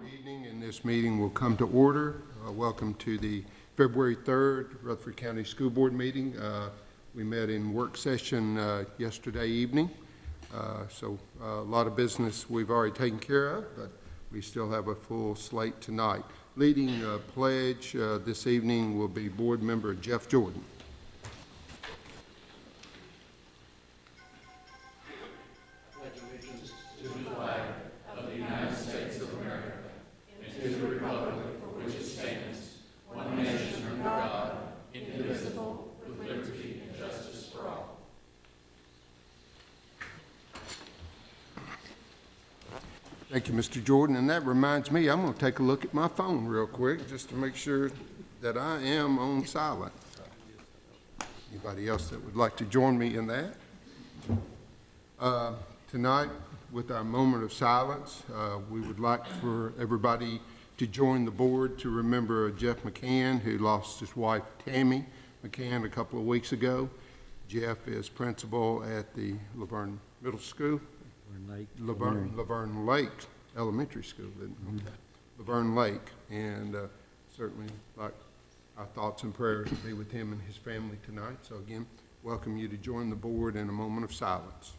Good evening, and this meeting will come to order. Welcome to the February 3rd Rutherford County School Board meeting. We met in work session yesterday evening, so a lot of business we've already taken care of, but we still have a full slate tonight. Leading pledge this evening will be Board Member Jeff Jordan. Thank you, Mr. Jordan. And that reminds me, I'm going to take a look at my phone real quick just to make sure that I am on silent. Anybody else that would like to join me in that? Tonight, with our moment of silence, we would like for everybody to join the board to remember Jeff McCann, who lost his wife, Tammy McCann, a couple of weeks ago. Jeff is principal at the Laverne Middle School. Laverne Lake Elementary School, Laverne Lake, and certainly like our thoughts and prayers to be with him and his family tonight. So again, welcome you to join the board in a moment of silence.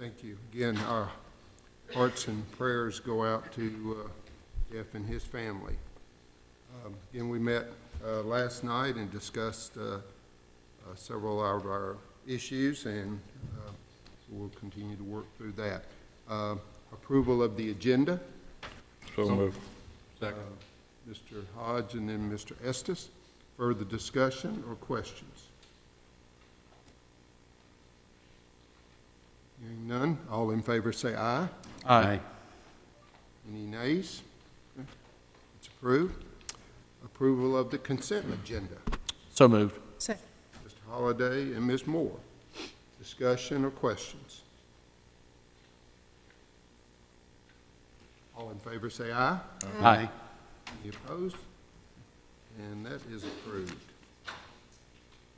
Thank you. Again, our hearts and prayers go out to Jeff and his family. Again, we met last night and discussed several of our issues, and so we'll continue to work through that. Approval of the agenda. So moved. Second. Mr. Hodge and then Mr. Estes. Further discussion or questions? Hearing none, all in favor say aye. Aye. Any nays? Okay. It's approved. Approval of the consent agenda. So moved. Second. Mr. Holliday and Ms. Moore. Discussion or questions? All in favor say aye. Aye. Any opposed? And that is approved.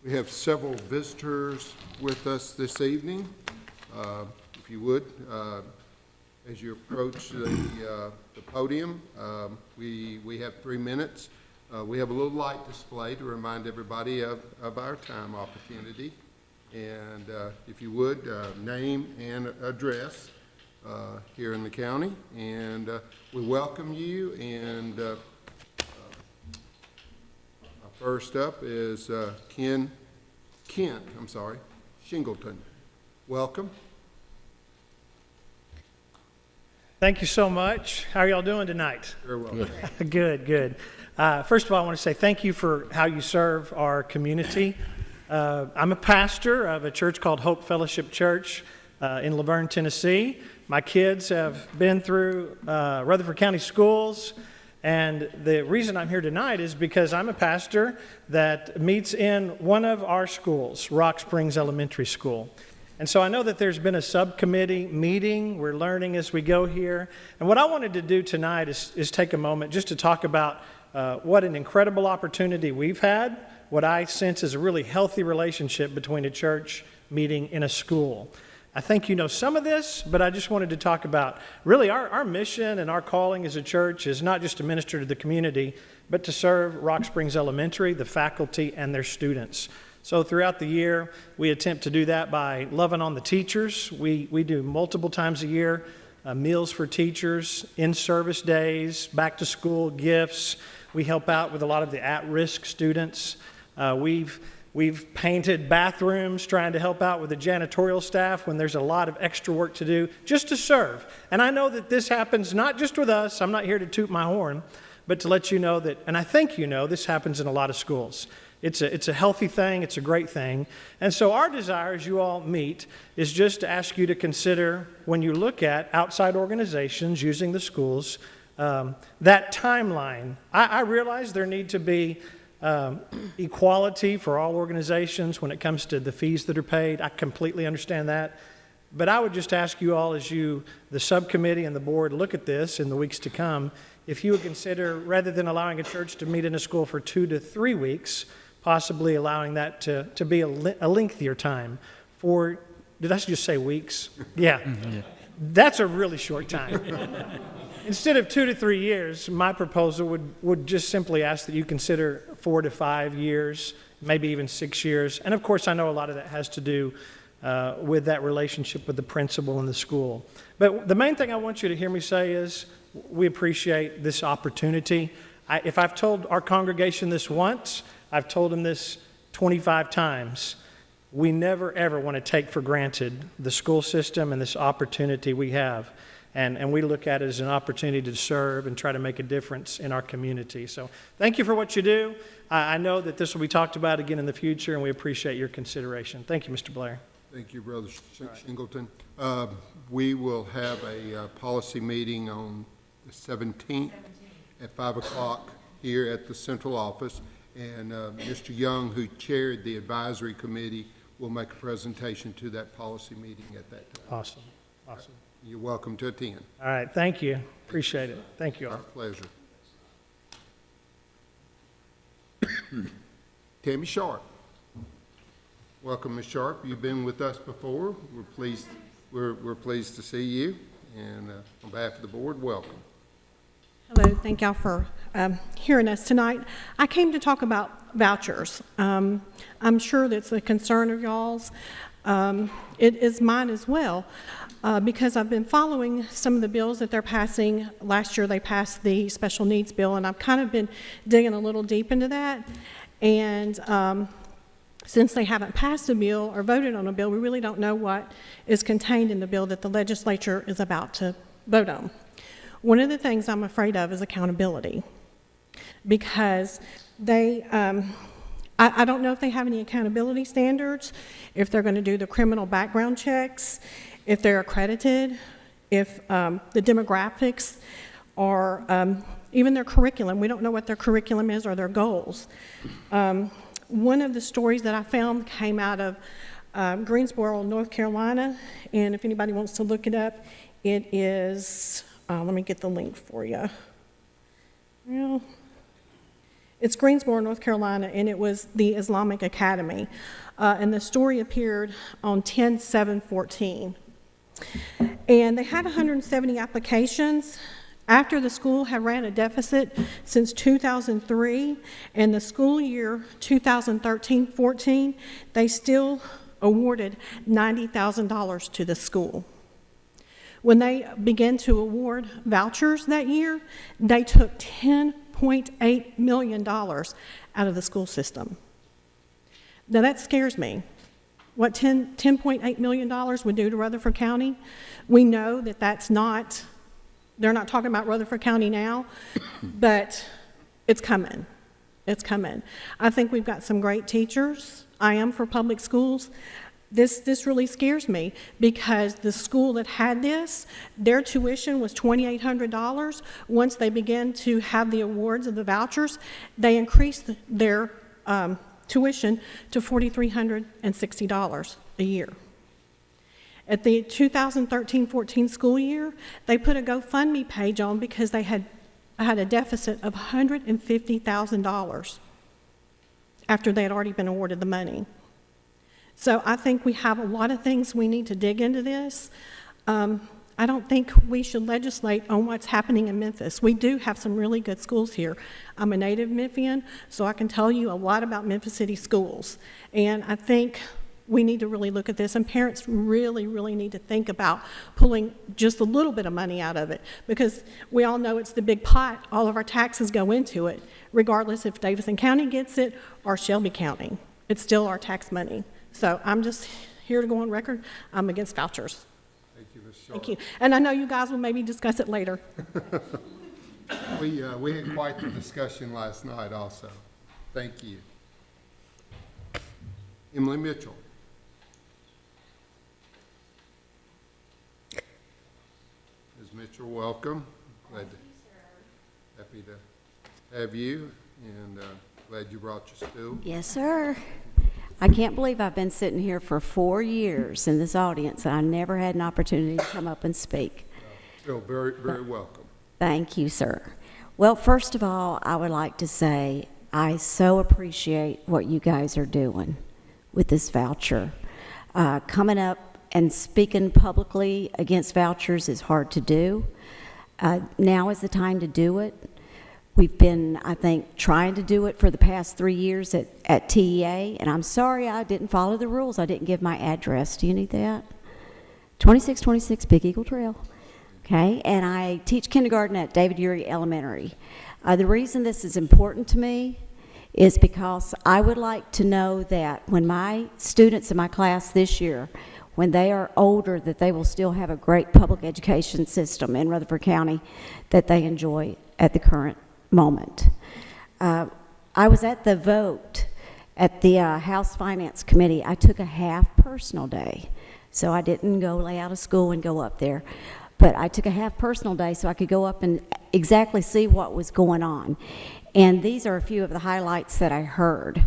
We have several visitors with us this evening. If you would, as you approach the podium, we have 3 minutes. We have a little light display to remind everybody of our time opportunity. And if you would, name and address here in the county. And we welcome you. And first up is Kent Shingleton. Welcome. Thank you so much. How are y'all doing tonight? Very well. Good, good. First of all, I want to say thank you for how you serve our community. I'm a pastor of a church called Hope Fellowship Church in Laverne, Tennessee. My kids have been through Rutherford County Schools, and the reason I'm here tonight is because I'm a pastor that meets in one of our schools, Rock Springs Elementary School. And so I know that there's been a subcommittee meeting. We're learning as we go here. And what I wanted to do tonight is take a moment just to talk about what an incredible opportunity we've had, what I sense is a really healthy relationship between a church meeting and a school. I think you know some of this, but I just wanted to talk about really our mission and our calling as a church is not just to minister to the community, but to serve Rock Springs Elementary, the faculty, and their students. So throughout the year, we attempt to do that by loving on the teachers. We do multiple times a year, meals for teachers, in-service days, back-to-school gifts. We help out with a lot of the at-risk students. We've painted bathrooms, trying to help out with the janitorial staff when there's a lot of extra work to do, just to serve. And I know that this happens not just with us. I'm not here to toot my horn, but to let you know that, and I think you know, this happens in a lot of schools. it's a healthy thing. It's a great thing. And so our desire as you all meet is just to ask you to consider, when you look at outside organizations using the schools, that timeline. I realize there need to be equality for all organizations when it comes to the fees that are paid. I completely understand that. But I would just ask you all, as you, the subcommittee and the board, look at this in the weeks to come, if you would consider, rather than allowing a church to meet in a school for 2 to 3 weeks, possibly allowing that to be a lengthier time for, did I just say weeks? Yeah. That's a really short time. Instead of 2 to 3 years, my proposal would just simply ask that you consider 4 to 5 years, maybe even 6 years. And of course, I know a lot of that has to do with that relationship with the principal and the school. But the main thing I want you to hear me say is we appreciate this opportunity. If I've told our congregation this once, I've told them this 25 times. We never, ever want to take for granted the school system and this opportunity we have. And we look at it as an opportunity to serve and try to make a difference in our community. So thank you for what you do. I know that this will be talked about again in the future, and we appreciate your consideration. Thank you, Mr. Blair. Thank you, Brother Singleton. We will have a policy meeting on the 17th at 5 o'clock here at the central office. And Mr. Young, who chaired the advisory committee, will make a presentation to that policy meeting at that time. Awesome. Awesome. You're welcome to attend. All right. Thank you. Appreciate it. Thank you all. Our pleasure. Tammy Sharp. Welcome, Ms. Sharp. You've been with us before. We're pleased to see you. And on behalf of the board, welcome. Hello, thank y'all for hearing us tonight. I came to talk about vouchers. I'm sure that's a concern of y'all's. It is mine as well, because I've been following some of the bills that they're passing. Last year they passed the special needs bill, and I've kind of been digging a little deep into that. And since they haven't passed a bill or voted on a bill, we really don't know what is contained in the bill that the legislature is about to vote on. One of the things I'm afraid of is accountability, because they, I don't know if they have any accountability standards, if they're going to do the criminal background checks, if they're accredited, if the demographics, or even their curriculum. We don't know what their curriculum is or their goals. One of the stories that I found came out of Greensboro, North Carolina, and if anybody wants to look it up, it is, let me get the link for you. Well, it's Greensboro, North Carolina, and it was the Islamic Academy. And the story appeared on 10/7/14. And they had 170 applications. After the school had ran a deficit since 2003, and the school year 2013-14, they still awarded $90,000 to the school. When they began to award vouchers that year, they took $10.8 million out of the school system. Now that scares me. What $10.8 million would do to Rutherford County, we know that that's not, they're not talking about Rutherford County now, but it's coming. It's coming. I think we've got some great teachers. I am for public schools. This really scares me, because the school that had this, their tuition was $2,800. Once they began to have the awards of the vouchers, they increased their tuition to $4,360 a year. At the 2013-14 school year, they put a GoFundMe page on because they had a deficit of $150,000 after they had already been awarded the money. So I think we have a lot of things we need to dig into this. I don't think we should legislate on what's happening in Memphis. We do have some really good schools here. I'm a native Memphian, so I can tell you a lot about Memphis City schools. And I think we need to really look at this, and parents really, really need to think about pulling just a little bit of money out of it, because we all know it's the big pot. All of our taxes go into it, regardless if Davidson County gets it or Shelby County. It's still our tax money. So I'm just here to go on record. I'm against vouchers. Thank you, Ms. Sharp. Thank you. And I know you guys will maybe discuss it later. We had quite the discussion last night also. Thank you. Emily Mitchell. Ms. Mitchell, welcome. Happy to have you, and glad you brought your stool. Yes, sir. I can't believe I've been sitting here for 4 years in this audience, and I never had an opportunity to come up and speak. Feel very, very welcome. Thank you, sir. Well, first of all, I would like to say I so appreciate what you guys are doing with this voucher. Coming up and speaking publicly against vouchers is hard to do. Now is the time to do it. We've been, I think, trying to do it for the past 3 years at TEA, and I'm sorry I didn't follow the rules. I didn't give my address. Do you need that? 2626 Big Eagle Trail. Okay, and I teach kindergarten at David Urey Elementary. The reason this is important to me is because I would like to know that when my students in my class this year, when they are older, that they will still have a great public education system in Rutherford County that they enjoy at the current moment. I was at the vote at the House Finance Committee. I took a half personal day, so I didn't go lay out of school and go up there. But I took a half personal day so I could go up and exactly see what was going on. And these are a few of the highlights that I heard.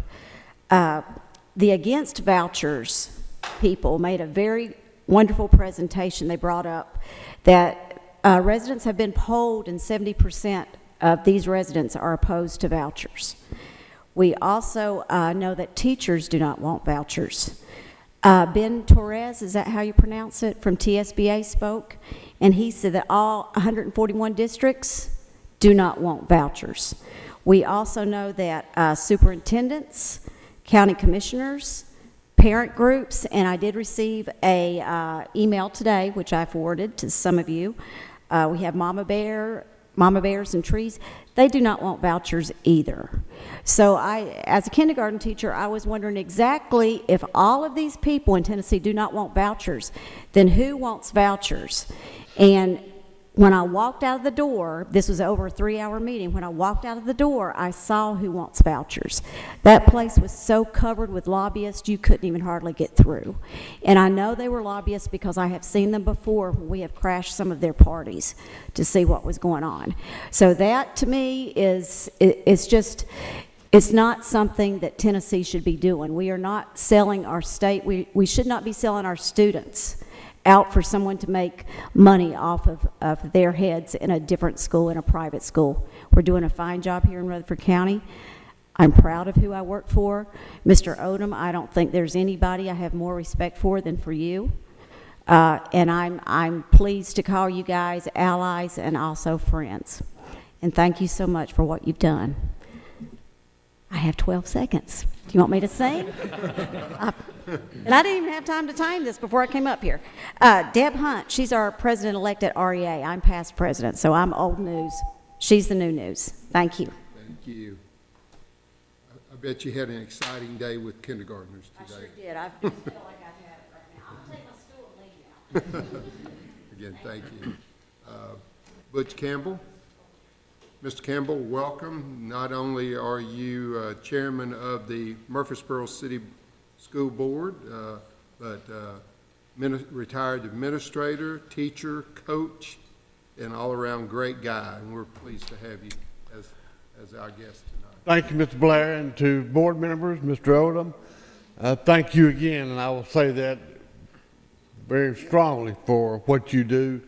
The Against Vouchers people made a very wonderful presentation. They brought up that residents have been polled and 70% of these residents are opposed to vouchers. We also know that teachers do not want vouchers. Ben Torres, is that how you pronounce it, from TSBA spoke, and he said that all 141 districts do not want vouchers. We also know that superintendents, county commissioners, parent groups, and I did receive a email today, which I forwarded to some of you. We have Mama Bears and Trees. They do not want vouchers either. So as a kindergarten teacher, I was wondering exactly if all of these people in Tennessee do not want vouchers, then who wants vouchers? And when I walked out of the door, this was over a 3-hour meeting, when I walked out of the door, I saw who wants vouchers. That place was so covered with lobbyists, you couldn't even hardly get through. And I know they were lobbyists because I have seen them before when we have crashed some of their parties to see what was going on. So that, to me, it's not something that Tennessee should be doing. We are not selling our state. We should not be selling our students out for someone to make money off of their heads in a different school, in a private school. We're doing a fine job here in Rutherford County. I'm proud of who I work for. Mr. Odom, I don't think there's anybody I have more respect for than for you. And I'm pleased to call you guys allies and also friends. And thank you so much for what you've done. I have 12 seconds. Do you want me to sing? And I didn't even have time to time this before I came up here. Deb Hunt, she's our president-elect at REA. I'm past president, so I'm old news. She's the new news. Thank you. Thank you. I bet you had an exciting day with kindergartners today. I sure did. I feel like I had it right now. I'm going to take my stool and leave you. Again, thank you. Butch Campbell. Mr. Campbell, welcome. Not only are you chairman of the Murfreesboro City School Board, but retired administrator, teacher, coach, and all-around great guy. And we're pleased to have you as our guest tonight. Thank you, Mr. Blair, and to board members, Mr. Odom. Thank you again, and I will say that very strongly for what you do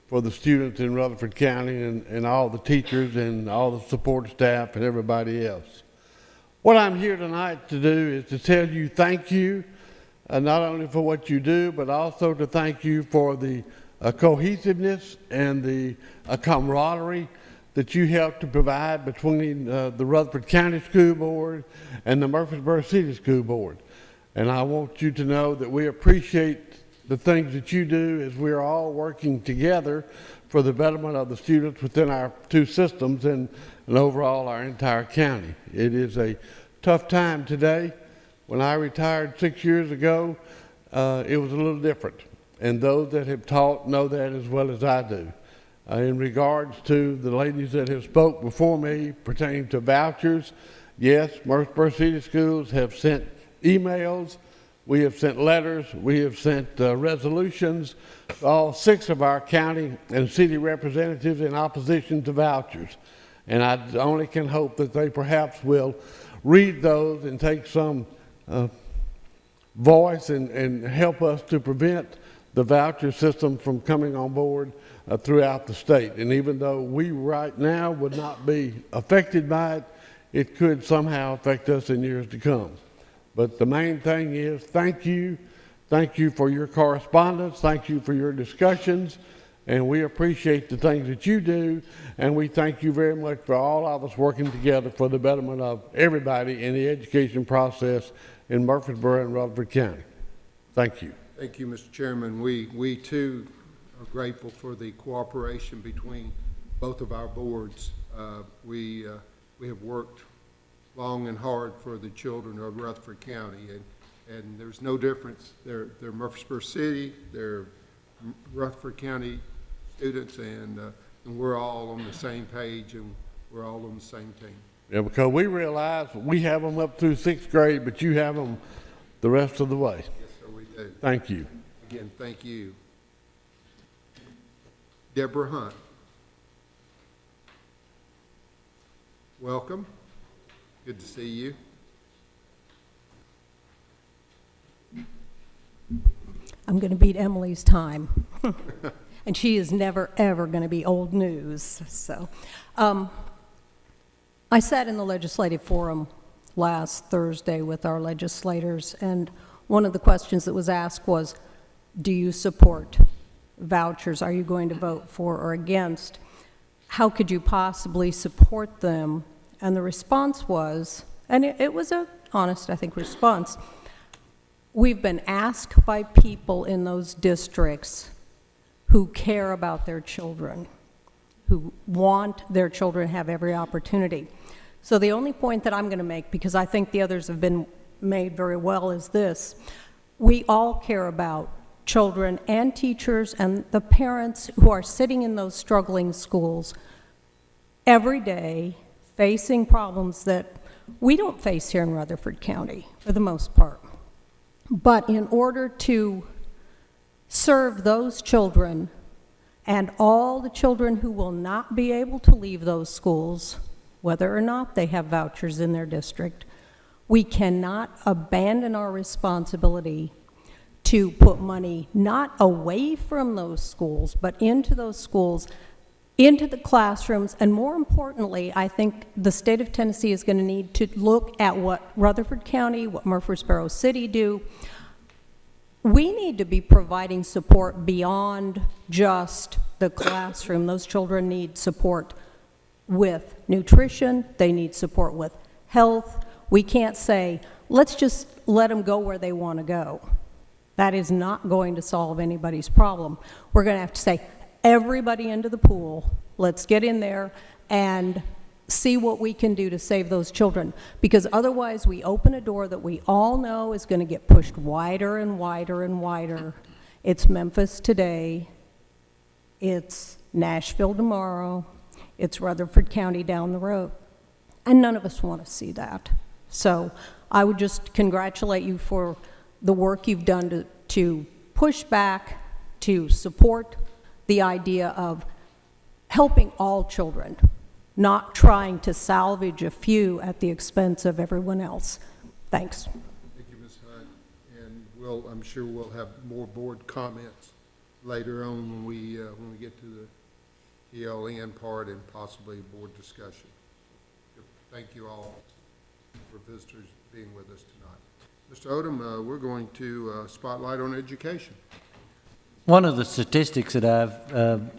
for the students in Rutherford County and all the teachers and all the support staff and everybody else. What I'm here tonight to do is to tell you thank you, not only for what you do, but also to thank you for the cohesiveness and the camaraderie that you helped to provide between the Rutherford County School Board and the Murfreesboro City School Board. And I want you to know that we appreciate the things that you do as we're all working together for the betterment of the students within our two systems and overall our entire county. It is a tough time today. When I retired 6 years ago, it was a little different. And those that have taught know that as well as I do. In regards to the ladies that have spoke before me pertaining to vouchers, yes, Murfreesboro City Schools have sent emails, we have sent letters, we have sent resolutions to all 6 of our county and city representatives in opposition to vouchers. And I only can hope that they perhaps will read those and take some voice and help us to prevent the voucher system from coming on board throughout the state. And even though we right now would not be affected by it, it could somehow affect us in years to come. But the main thing is thank you. Thank you for your correspondence. Thank you for your discussions. And we appreciate the things that you do. And we thank you very much for all of us working together for the betterment of everybody in the education process in Murfreesboro and Rutherford County. Thank you. Thank you, Mr. Chairman. We too are grateful for the cooperation between both of our boards. We have worked long and hard for the children of Rutherford County, and there's no difference. They're Murfreesboro City, they're Rutherford County students, and we're all on the same page, and we're all on the same team. Yeah, because we realize we have them up through 6th grade, but you have them the rest of the way. Yes, sir, we do. Thank you. Again, thank you. Deborah Hunt. Welcome. Good to see you. I'm going to beat Emily's time. And she is never, ever going to be old news. So, I sat in the legislative forum last Thursday with our legislators, and one of the questions that was asked was, do you support vouchers? Are you going to vote for or against? How could you possibly support them? And the response was, and it was an honest, I think, response, we've been asked by people in those districts who care about their children, who want their children to have every opportunity. So the only point that I'm going to make, because I think the others have been made very well, is this. We all care about children and teachers and the parents who are sitting in those struggling schools every day facing problems that we don't face here in Rutherford County for the most part. But in order to serve those children and all the children who will not be able to leave those schools, whether or not they have vouchers in their district, we cannot abandon our responsibility to put money not away from those schools, but into those schools, into the classrooms, and more importantly, I think the state of Tennessee is going to need to look at what Rutherford County, what Murfreesboro City do. We need to be providing support beyond just the classroom. Those children need support with nutrition, they need support with health. We can't say, let's just let them go where they want to go. That is not going to solve anybody's problem. We're going to have to say, everybody into the pool, let's get in there and see what we can do to save those children, because otherwise we open a door that we all know is going to get pushed wider and wider and wider. It's Memphis today, it's Nashville tomorrow, it's Rutherford County down the road, and none of us want to see that. So I would just congratulate you for the work you've done to push back, to support the idea of helping all children, not trying to salvage a few at the expense of everyone else. Thanks. Thank you, Ms. Hunt. And I'm sure we'll have more board comments later on when we get to the ELN part and possibly board discussion. Thank you all for visitors being with us tonight. Mr. Odom, we're going to spotlight on education. One of the statistics that I've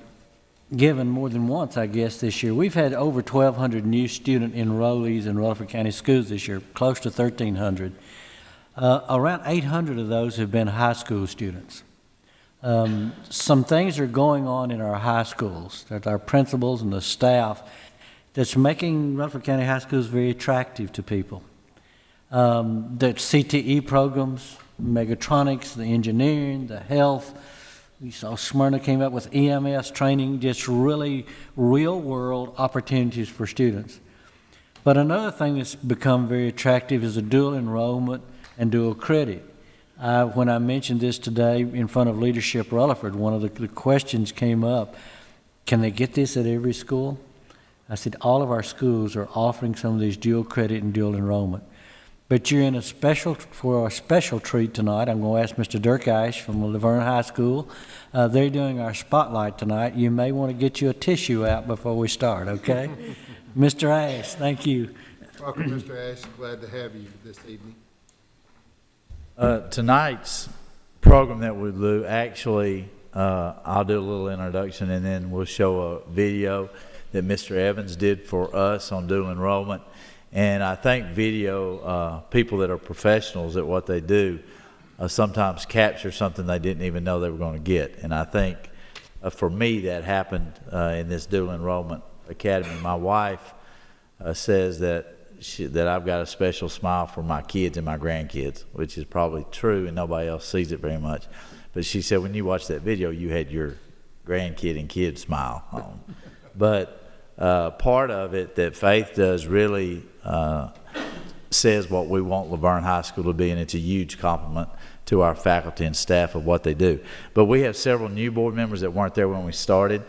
given more than once, I guess, this year, we've had over 1,200 new student enrollees in Rutherford County schools this year, close to 1,300. Around 800 of those have been high school students. Some things are going on in our high schools, that our principals and the staff, that's making Rutherford County high schools very attractive to people. The CTE programs, mechatronics, the engineering, the health. We saw Smyrna came up with EMS training, just really real-world opportunities for students. But another thing that's become very attractive is the dual enrollment and dual credit. When I mentioned this today in front of Leadership Rutherford, one of the questions came up, can they get this at every school? I said, all of our schools are offering some of these dual credit and dual enrollment. But you're in for a special treat tonight. I'm going to ask Mr. Durkish from Laverne High School. They're doing our spotlight tonight. You may want to get you a tissue out before we start, okay? Mr. Ash, thank you. Welcome, Mr. Ash. Glad to have you this evening. Tonight's program that we do, actually, I'll do a little introduction and then we'll show a video that Mr. Evans did for us on dual enrollment. And I think video, people that are professionals at what they do, sometimes capture something they didn't even know they were going to get. And I think for me that happened in this dual enrollment academy. My wife says that I've got a special smile for my kids and my grandkids, which is probably true and nobody else sees it very much. But she said when you watched that video, you had your grandkid and kid smile on. But part of it that Faith does really says what we want Laverne High School to be, and it's a huge compliment to our faculty and staff of what they do. But we have several new board members that weren't there when we started,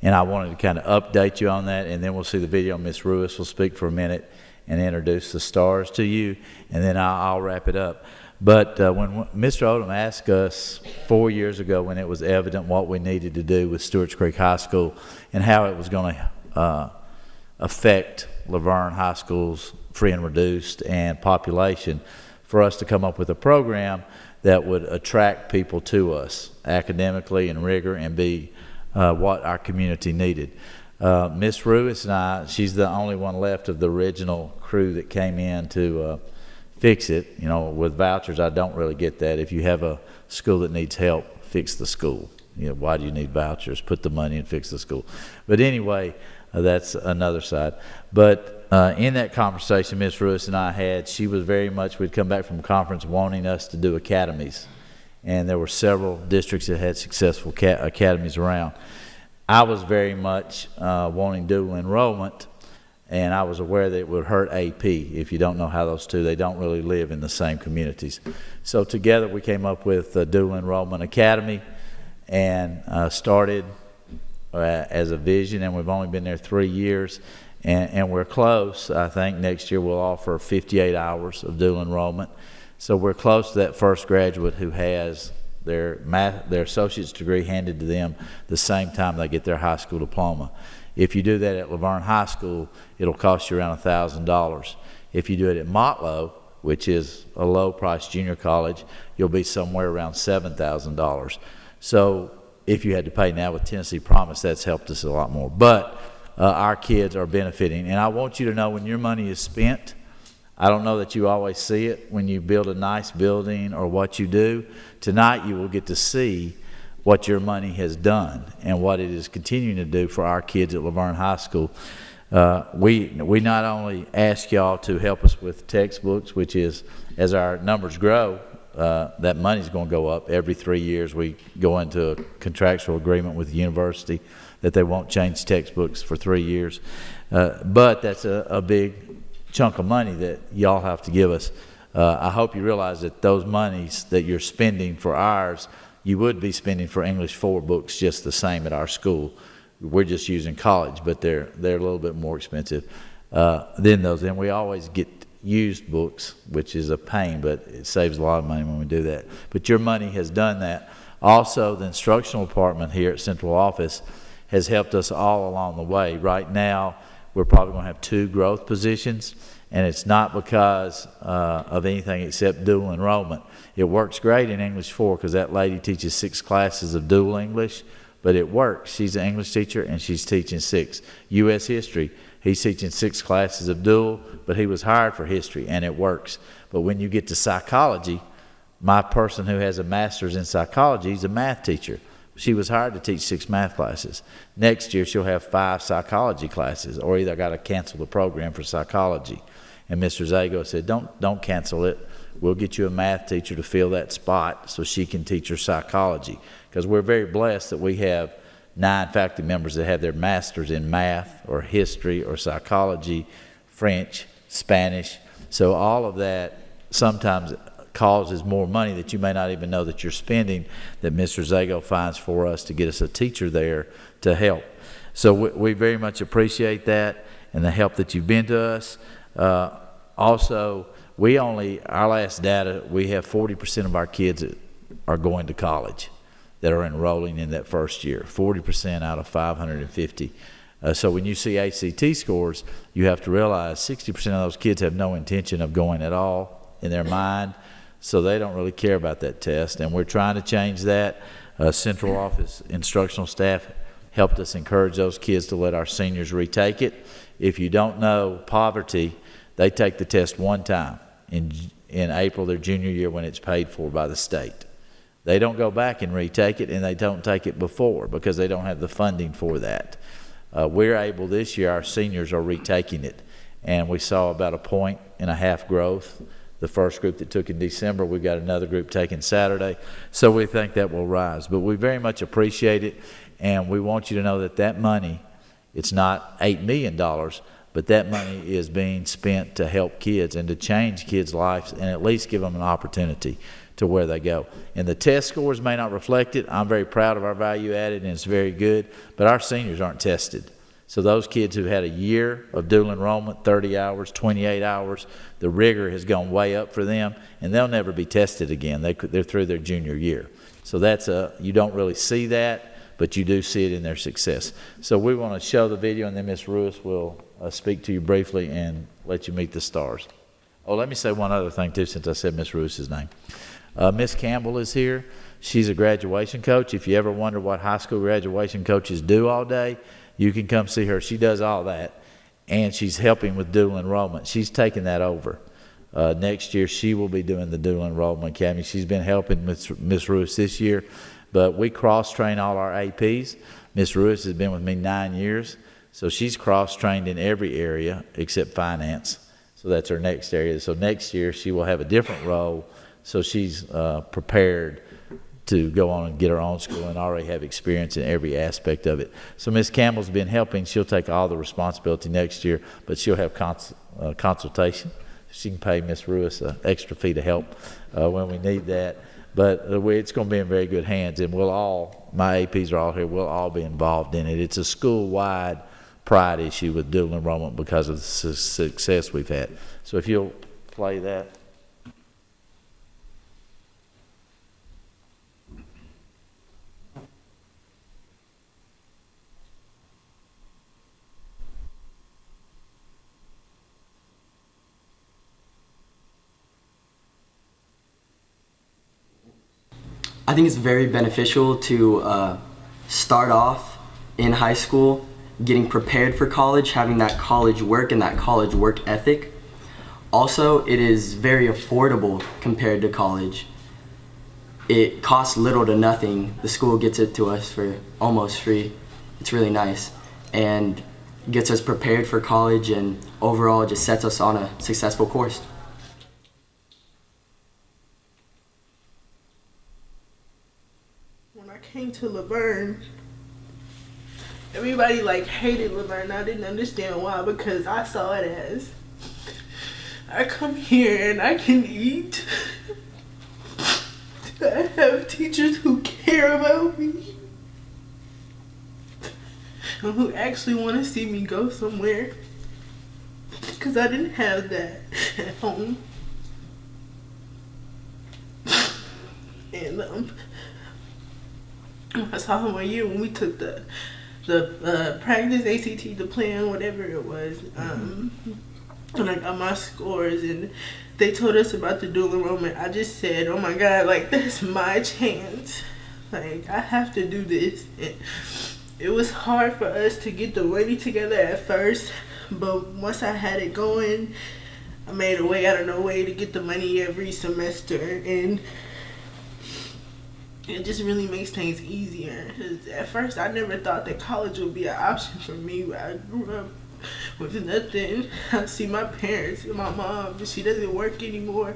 and I wanted to kind of update you on that, and then we'll see the video. Ms. Ruiz will speak for a minute and introduce the stars to you, and then I'll wrap it up. But when Mr. Odom asked us 4 years ago, when it was evident what we needed to do with Stewart's Creek High School and how it was going to affect Laverne High School's free and reduced and population, for us to come up with a program that would attract people to us academically and rigor and be what our community needed. Miss Ruiz and I, she's the only one left of the original crew that came in to fix it. You know, with vouchers, I don't really get that. If you have a school that needs help, fix the school. You know, why do you need vouchers? Put the money and fix the school. But anyway, that's another side. But in that conversation Ms. Ruiz and I had, she was very much, we'd come back from a conference wanting us to do academies. And there were several districts that had successful academies around. I was very much wanting dual enrollment, and I was aware that it would hurt AP. If you don't know how those two, they don't really live in the same communities. So together we came up with a dual enrollment academy and started as a vision, and we've only been there 3 years, and we're close. I think next year we'll offer 58 hours of dual enrollment. So we're close to that first graduate who has their associate's degree handed to them the same time they get their high school diploma. If you do that at Laverne High School, it'll cost you around $1,000. If you do it at Motlow, which is a low-price junior college, you'll be somewhere around $7,000. So if you had to pay now with Tennessee Promise, that's helped us a lot more. But our kids are benefiting. And I want you to know when your money is spent, I don't know that you always see it when you build a nice building or what you do. Tonight you will get to see what your money has done and what it is continuing to do for our kids at Laverne High School. We not only ask y'all to help us with textbooks, which is, as our numbers grow, that money's going to go up every 3 years. We go into a contractual agreement with the university that they won't change textbooks for 3 years. But that's a big chunk of money that y'all have to give us. I hope you realize that those monies that you're spending for ours, you would be spending for English 4 books just the same at our school. We're just using college, but they're a little bit more expensive than those. And we always get used books, which is a pain, but it saves a lot of money when we do that. But your money has done that. Also, the instructional department here at Central Office has helped us all along the way. Right now, we're probably going to have 2 growth positions, and it's not because of anything except dual enrollment. It works great in English 4 because that lady teaches 6 classes of dual English, but it works. She's an English teacher, and she's teaching 6. U.S. history, he's teaching 6 classes of dual, but he was hired for history, and it works. But when you get to psychology, my person who has a master's in psychology is a math teacher. She was hired to teach 6 math classes. Next year, she'll have 5 psychology classes, or either got to cancel the program for psychology. And Mr. Zago said, don't cancel it. We'll get you a math teacher to fill that spot so she can teach her psychology. Because we're very blessed that we have 9 faculty members that have their masters in math or history or psychology, French, Spanish. So all of that sometimes causes more money that you may not even know that you're spending, that Mr. Zago finds for us to get us a teacher there to help. So we very much appreciate that and the help that you've been to us. Also, our last data, we have 40% of our kids that are going to college that are enrolling in that first year, 40% out of 550. So when you see ACT scores, you have to realize 60% of those kids have no intention of going at all in their mind, so they don't really care about that test, and we're trying to change that. Central office instructional staff helped us encourage those kids to let our seniors retake it. If you don't know poverty, they take the test one time in April, their junior year, when it's paid for by the state. They don't go back and retake it, and they don't take it before because they don't have the funding for that. We're able this year, our seniors are retaking it, and we saw about 1.5 points growth. The first group that took in December, we've got another group taking Saturday, so we think that will rise. But we very much appreciate it, and we want you to know that that money, it's not $8 million, but that money is being spent to help kids and to change kids' lives and at least give them an opportunity to where they go. And the test scores may not reflect it. I'm very proud of our value added, and it's very good, but our seniors aren't tested. So those kids who've had a year of dual enrollment, 30 hours, 28 hours, the rigor has gone way up for them, and they'll never be tested again. They're through their junior year. So you don't really see that, but you do see it in their success. So we want to show the video, and then Ms. Ruiz will speak to you briefly and let you meet the stars. Oh, let me say one other thing too, since I said Ms. Ruiz's name. Ms. Campbell is here. She's a graduation coach. If you ever wonder what high school graduation coaches do all day, you can come see her. She does all that, and she's helping with dual enrollment. She's taking that over. Next year, she will be doing the dual enrollment academy. She's been helping Ms. Ruiz this year, but we cross-train all our APs. Ms. Ruiz has been with me 9 years, so she's cross-trained in every area except finance. So that's her next area. So next year, she will have a different role, so she's prepared to go on and get her own school and already have experience in every aspect of it. So Ms. Campbell's been helping. She'll take all the responsibility next year, but she'll have consultation. She can pay Ms. Ruiz an extra fee to help when we need that. But it's going to be in very good hands, and my APs are all here, we'll all be involved in it. It's a school-wide pride issue with dual enrollment because of the success we've had. So if you'll play that. I think it's very beneficial to start off in high school, getting prepared for college, having that college work and that college work ethic. Also, it is very affordable compared to college. It costs little to nothing. The school gets it to us for almost free. It's really nice and gets us prepared for college, and overall just sets us on a successful course. Came to Laverne, everybody hated Laverne. I didn't understand why, because I saw it as I come here and I can eat. I have teachers who care about me and who actually want to see me go somewhere, because I didn't have that at home. And my sophomore year, when we took the practice ACT, the plan, whatever it was, and I got my scores, and they told us about the dual enrollment, I just said, oh my God, that's my chance. I have to do this. And it was hard for us to get the money together at first, but once I had it going, I made a way out of no way to get the money every semester, and it just really makes things easier. 'Cause at first, I never thought that college would be an option for me. I grew up with nothing. I see my parents and my mom, she doesn't work anymore.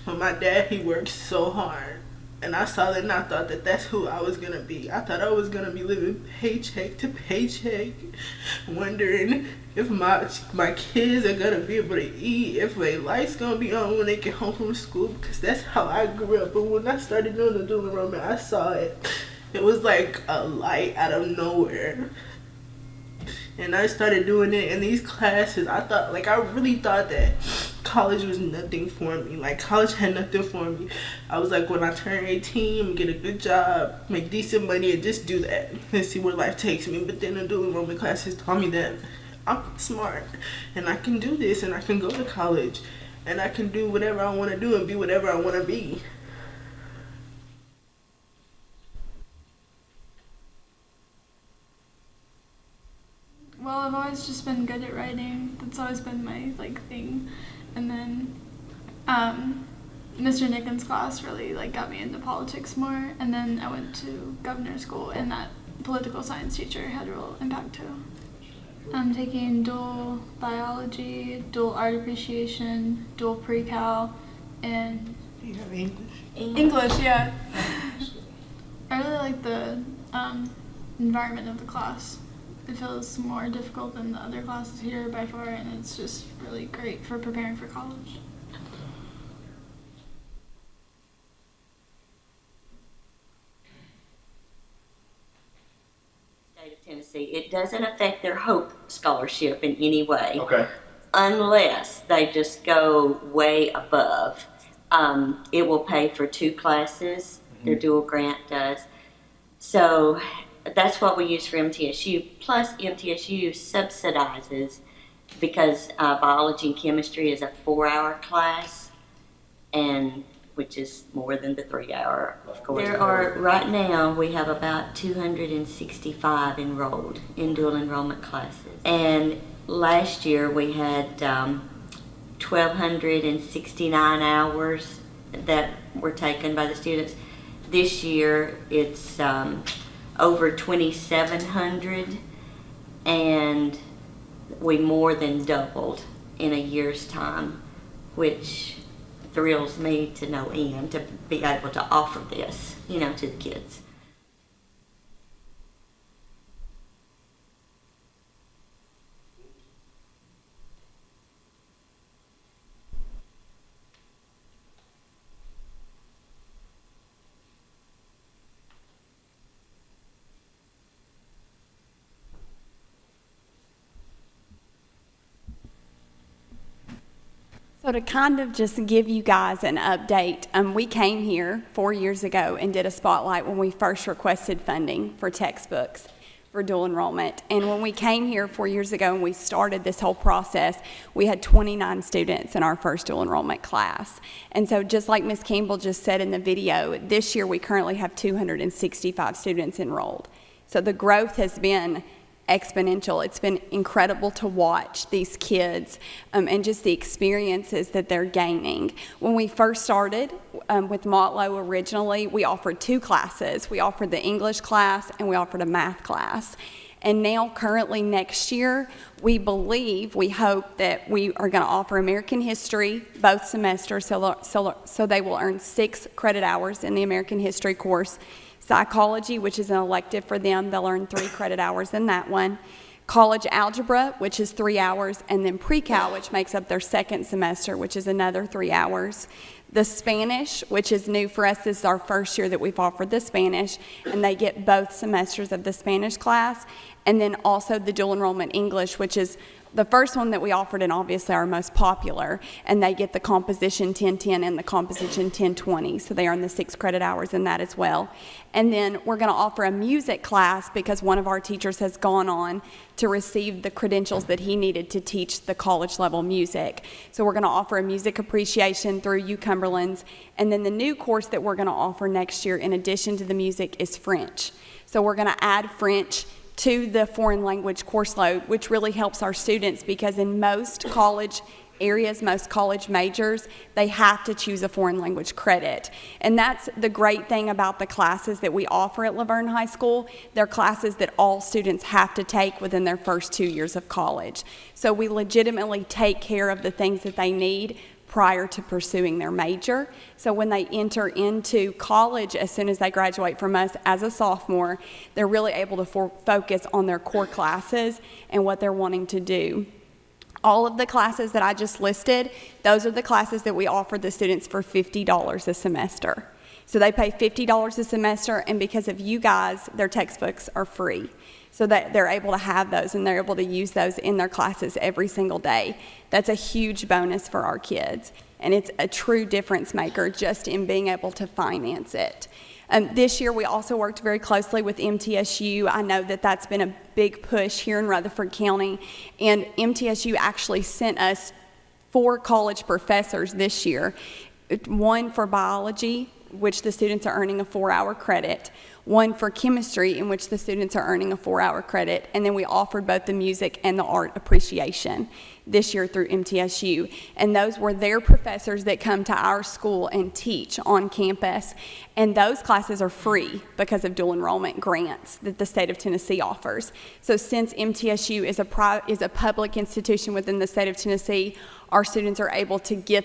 But my dad, he works so hard. And I saw that and I thought that that's who I was going to be. I thought I was going to be living paycheck to paycheck, wondering if my kids are going to be able to eat, if their lights going to be on when they get home from school, because that's how I grew up. But when I started doing the dual enrollment, I saw it. It was like a light out of nowhere. And I started doing it in these classes. I really thought that college was nothing for me. Like, college had nothing for me. I was like, when I turn 18, get a good job, make decent money, and just do that and see where life takes me. But then the dual enrollment classes taught me that I'm smart and I can do this and I can go to college and I can do whatever I want to do and be whatever I want to be. Well, I've always just been good at writing. That's always been my thing. And then Mr. Nickens' class really got me into politics more. And then I went to governor's school, and that political science teacher had a real impact too. I'm taking dual biology, dual art appreciation, dual pre-cal, and You have English? English, yeah. I really like the environment of the class. It feels more difficult than the other classes here by far, and it's just really great for preparing for college. State of Tennessee, it doesn't affect their Hope Scholarship in any way. Okay. Unless they just go way above. It will pay for 2 classes, their dual grant does. So that's what we use for MTSU. Plus, MTSU subsidizes because biology and chemistry is a 4-hour class, and which is more than the 3-hour, of course. Right now, we have about 265 enrolled in dual enrollment classes. And last year, we had 1,269 hours that were taken by the students. This year, it's over 2,700, and we more than doubled in a year's time, which thrills me to no end to be able to offer this, to the kids. So to kind of just give you guys an update, we came here 4 years ago and did a spotlight when we first requested funding for textbooks for dual enrollment. And when we came here 4 years ago and we started this whole process, we had 29 students in our first dual enrollment class. And so just like Ms. Campbell just said in the video, this year we currently have 265 students enrolled. So the growth has been exponential. It's been incredible to watch these kids and just the experiences that they're gaining. When we first started with Motlow originally, we offered 2 classes. We offered the English class and we offered a math class. And now currently next year, we hope that we are going to offer American history both semesters, so they will earn 6 credit hours in the American history course. Psychology, which is an elective for them, they'll earn 3 credit hours in that one. College algebra, which is 3 hours, and then pre-cal, which makes up their second semester, which is another 3 hours. The Spanish, which is new for us, this is our first year that we've offered the Spanish, and they get both semesters of the Spanish class. And then also the dual enrollment English, which is the first one that we offered and obviously our most popular, and they get the composition 1010 and the composition 1020, so they earn the 6 credit hours in that as well. And then we're going to offer a music class because one of our teachers has gone on to receive the credentials that he needed to teach the college level music. So we're going to offer a music appreciation through UCumberland's, and then the new course that we're going to offer next year in addition to the music is French. So we're going to add French to the foreign language course load, which really helps our students because in most college areas, most college majors, they have to choose a foreign language credit. And that's the great thing about the classes that we offer at Laverne High School. They're classes that all students have to take within their first 2 years of college. So we legitimately take care of the things that they need prior to pursuing their major. So when they enter into college, as soon as they graduate from us as a sophomore, they're really able to focus on their core classes and what they're wanting to do. All of the classes that I just listed, those are the classes that we offer the students for $50 a semester. So they pay $50 a semester, and because of you guys, their textbooks are free. So that they're able to have those and they're able to use those in their classes every single day. That's a huge bonus for our kids. And it's a true difference maker just in being able to finance it. This year, we also worked very closely with MTSU. I know that that's been a big push here in Rutherford County. And MTSU actually sent us 4 college professors this year. One for biology, which the students are earning a 4-hour credit. One for chemistry, in which the students are earning a 4-hour credit. And then we offered both the music and the art appreciation this year through MTSU. And those were their professors that come to our school and teach on campus. And those classes are free because of dual enrollment grants that the state of Tennessee offers. So since MTSU is a public institution within the state of Tennessee, our students are able to get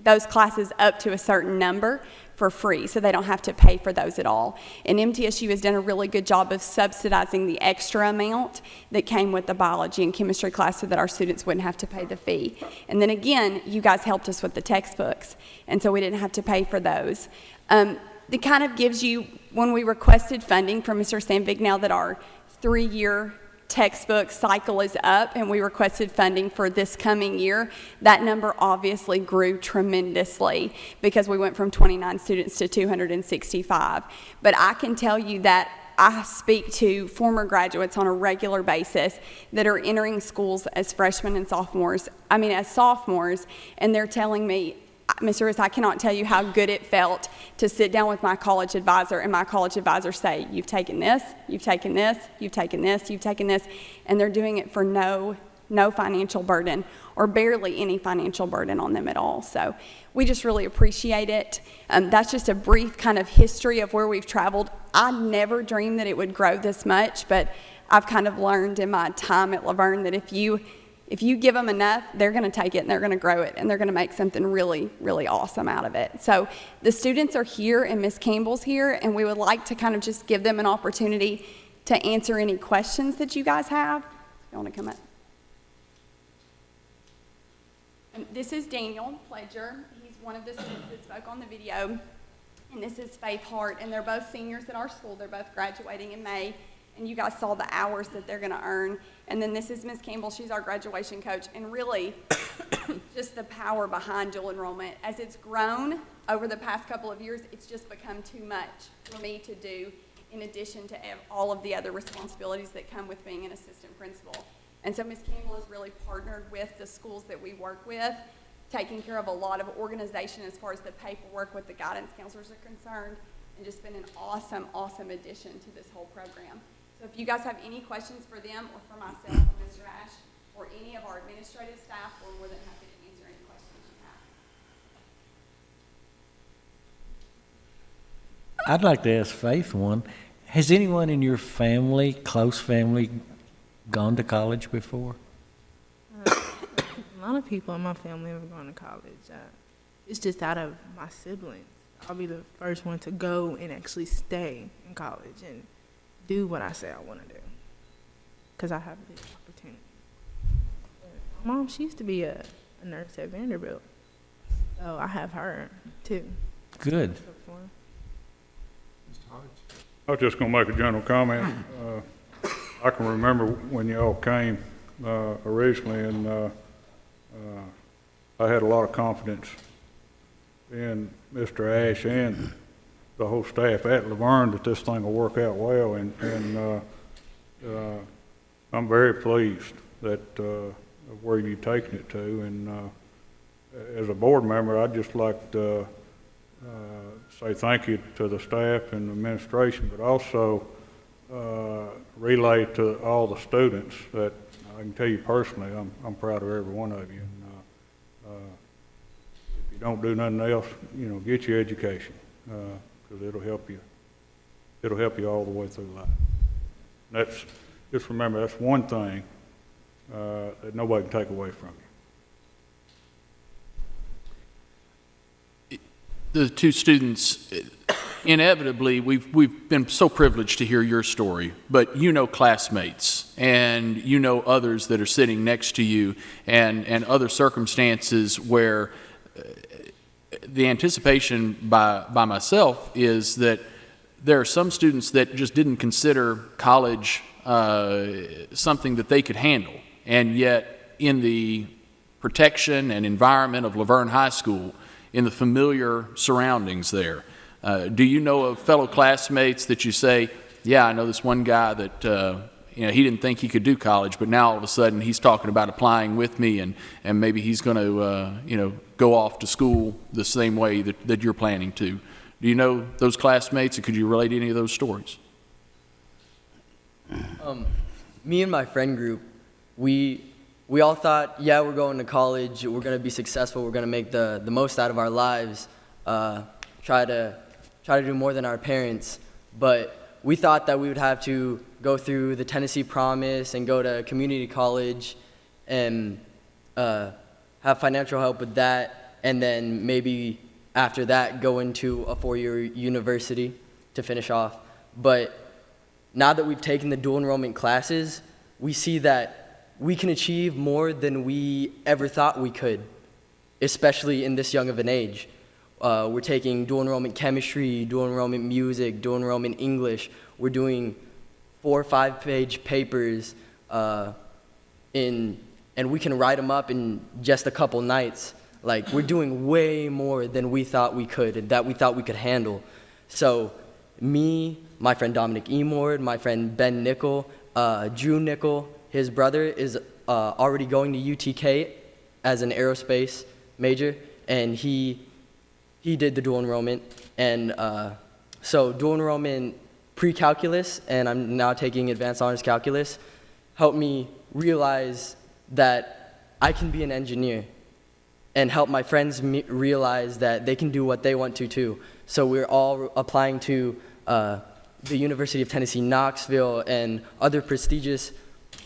those classes up to a certain number for free, so they don't have to pay for those at all. And MTSU has done a really good job of subsidizing the extra amount that came with the biology and chemistry class so that our students wouldn't have to pay the fee. And then again, you guys helped us with the textbooks, and so we didn't have to pay for those. It kind of gives you, when we requested funding from Mr. Sandvig, now that our 3-year textbook cycle is up and we requested funding for this coming year, that number obviously grew tremendously because we went from 29 students to 265. But I can tell you that I speak to former graduates on a regular basis that are entering schools as freshmen and sophomores, as sophomores, and they're telling me, Ms. Ruiz, I cannot tell you how good it felt to sit down with my college advisor and my college advisor say, you've taken this, you've taken this, you've taken this, you've taken this, and they're doing it for no financial burden or barely any financial burden on them at all. So we just really appreciate it. That's just a brief kind of history of where we've traveled. I never dreamed that it would grow this much, but I've kind of learned in my time at Laverne that if you give them enough, they're going to take it and they're going to grow it and they're going to make something really, really awesome out of it. So the students are here and Ms. Campbell's here, and we would like to kind of just give them an opportunity to answer any questions that you guys have. You want to come up? This is Daniel Pledger. He's one of the students that spoke on the video. And this is Faith Hart, and they're both seniors at our school. They're both graduating in May. And you guys saw the hours that they're going to earn. And then this is Ms. Campbell. She's our graduation coach. And really, just the power behind dual enrollment. As it's grown over the past couple of years, it's just become too much for me to do in addition to all of the other responsibilities that come with being an assistant principal. And so Ms. Campbell has really partnered with the schools that we work with, taking care of a lot of organization as far as the paperwork with the guidance counselors are concerned, and just been an awesome, awesome addition to this whole program. So if you guys have any questions for them or for myself or Mr. Ash or any of our administrative staff, we're more than happy to answer any questions you have. I'd like to ask Faith one. Has anyone in your family, close family, gone to college before? A lot of people in my family have gone to college. It's just out of my siblings. I'll be the first one to go and actually stay in college and do what I say I want to do, because I have the opportunity. My mom, she used to be a nurse at Vanderbilt, so I have her too. Good. I was just going to make a general comment. I can remember when you all came originally, and I had a lot of confidence in Mr. Ash and the whole staff at Laverne that this thing will work out well, and I'm very pleased that of where you've taken it to. And as a board member, I'd just like to say thank you to the staff and the administration, but also relay to all the students that I can tell you personally, I'm proud of every one of you. And if you don't do nothing else, get your education, because it'll help you. It'll help you all the way through life. Just remember, that's one thing that nobody can take away from you. the two students, inevitably, we've been so privileged to hear your story, but you know classmates, and you know others that are sitting next to you, and other circumstances where the anticipation by myself is that there are some students that just didn't consider college something that they could handle, and yet in the protection and environment of Laverne High School, in the familiar surroundings there, do you know of fellow classmates that you say, yeah, I know this one guy that he didn't think he could do college, but now all of a sudden he's talking about applying with me, and maybe he's going to go off to school the same way that you're planning to. Do you know those classmates, or could you relate any of those stories? Me and my friend group, we all thought, yeah, we're going to college, we're going to be successful, we're going to make the most out of our lives, try to do more than our parents, but we thought that we would have to go through the Tennessee Promise and go to community college and have financial help with that, and then maybe after that go into a 4-year university to finish off. But now that we've taken the dual enrollment classes, we see that we can achieve more than we ever thought we could, especially in this young of an age. We're taking dual enrollment chemistry, dual enrollment music, dual enrollment English. We're doing 4 or 5 page papers and we can write them up in just a couple nights. Like, we're doing way more than we thought we could and that we thought we could handle. So me, my friend Dominic Emord, my friend Ben Nickel, Drew Nickel, his brother is already going to UTK as an aerospace major, and he did the dual enrollment. And so dual enrollment pre-calculus, and I'm now taking advanced honors calculus, helped me realize that I can be an engineer, and help my friends realize that they can do what they want to too. So we're all applying to the University of Tennessee, Knoxville, and other prestigious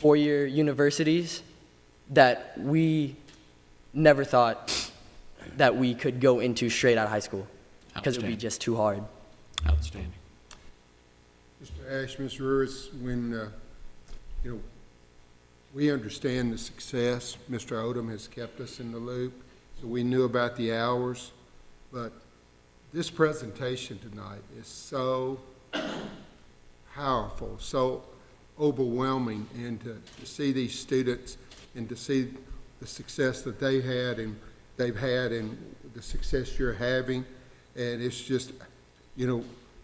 4-year universities that we never thought that we could go into straight out of high school, because it would be just too hard. Outstanding. Mr. Ash, Ms. Ruiz, when, we understand the success. Mr. Odom has kept us in the loop, so we knew about the hours, but this presentation tonight is so powerful, so overwhelming, and to see these students and to see the success that they've had and the success you're having, and it's just,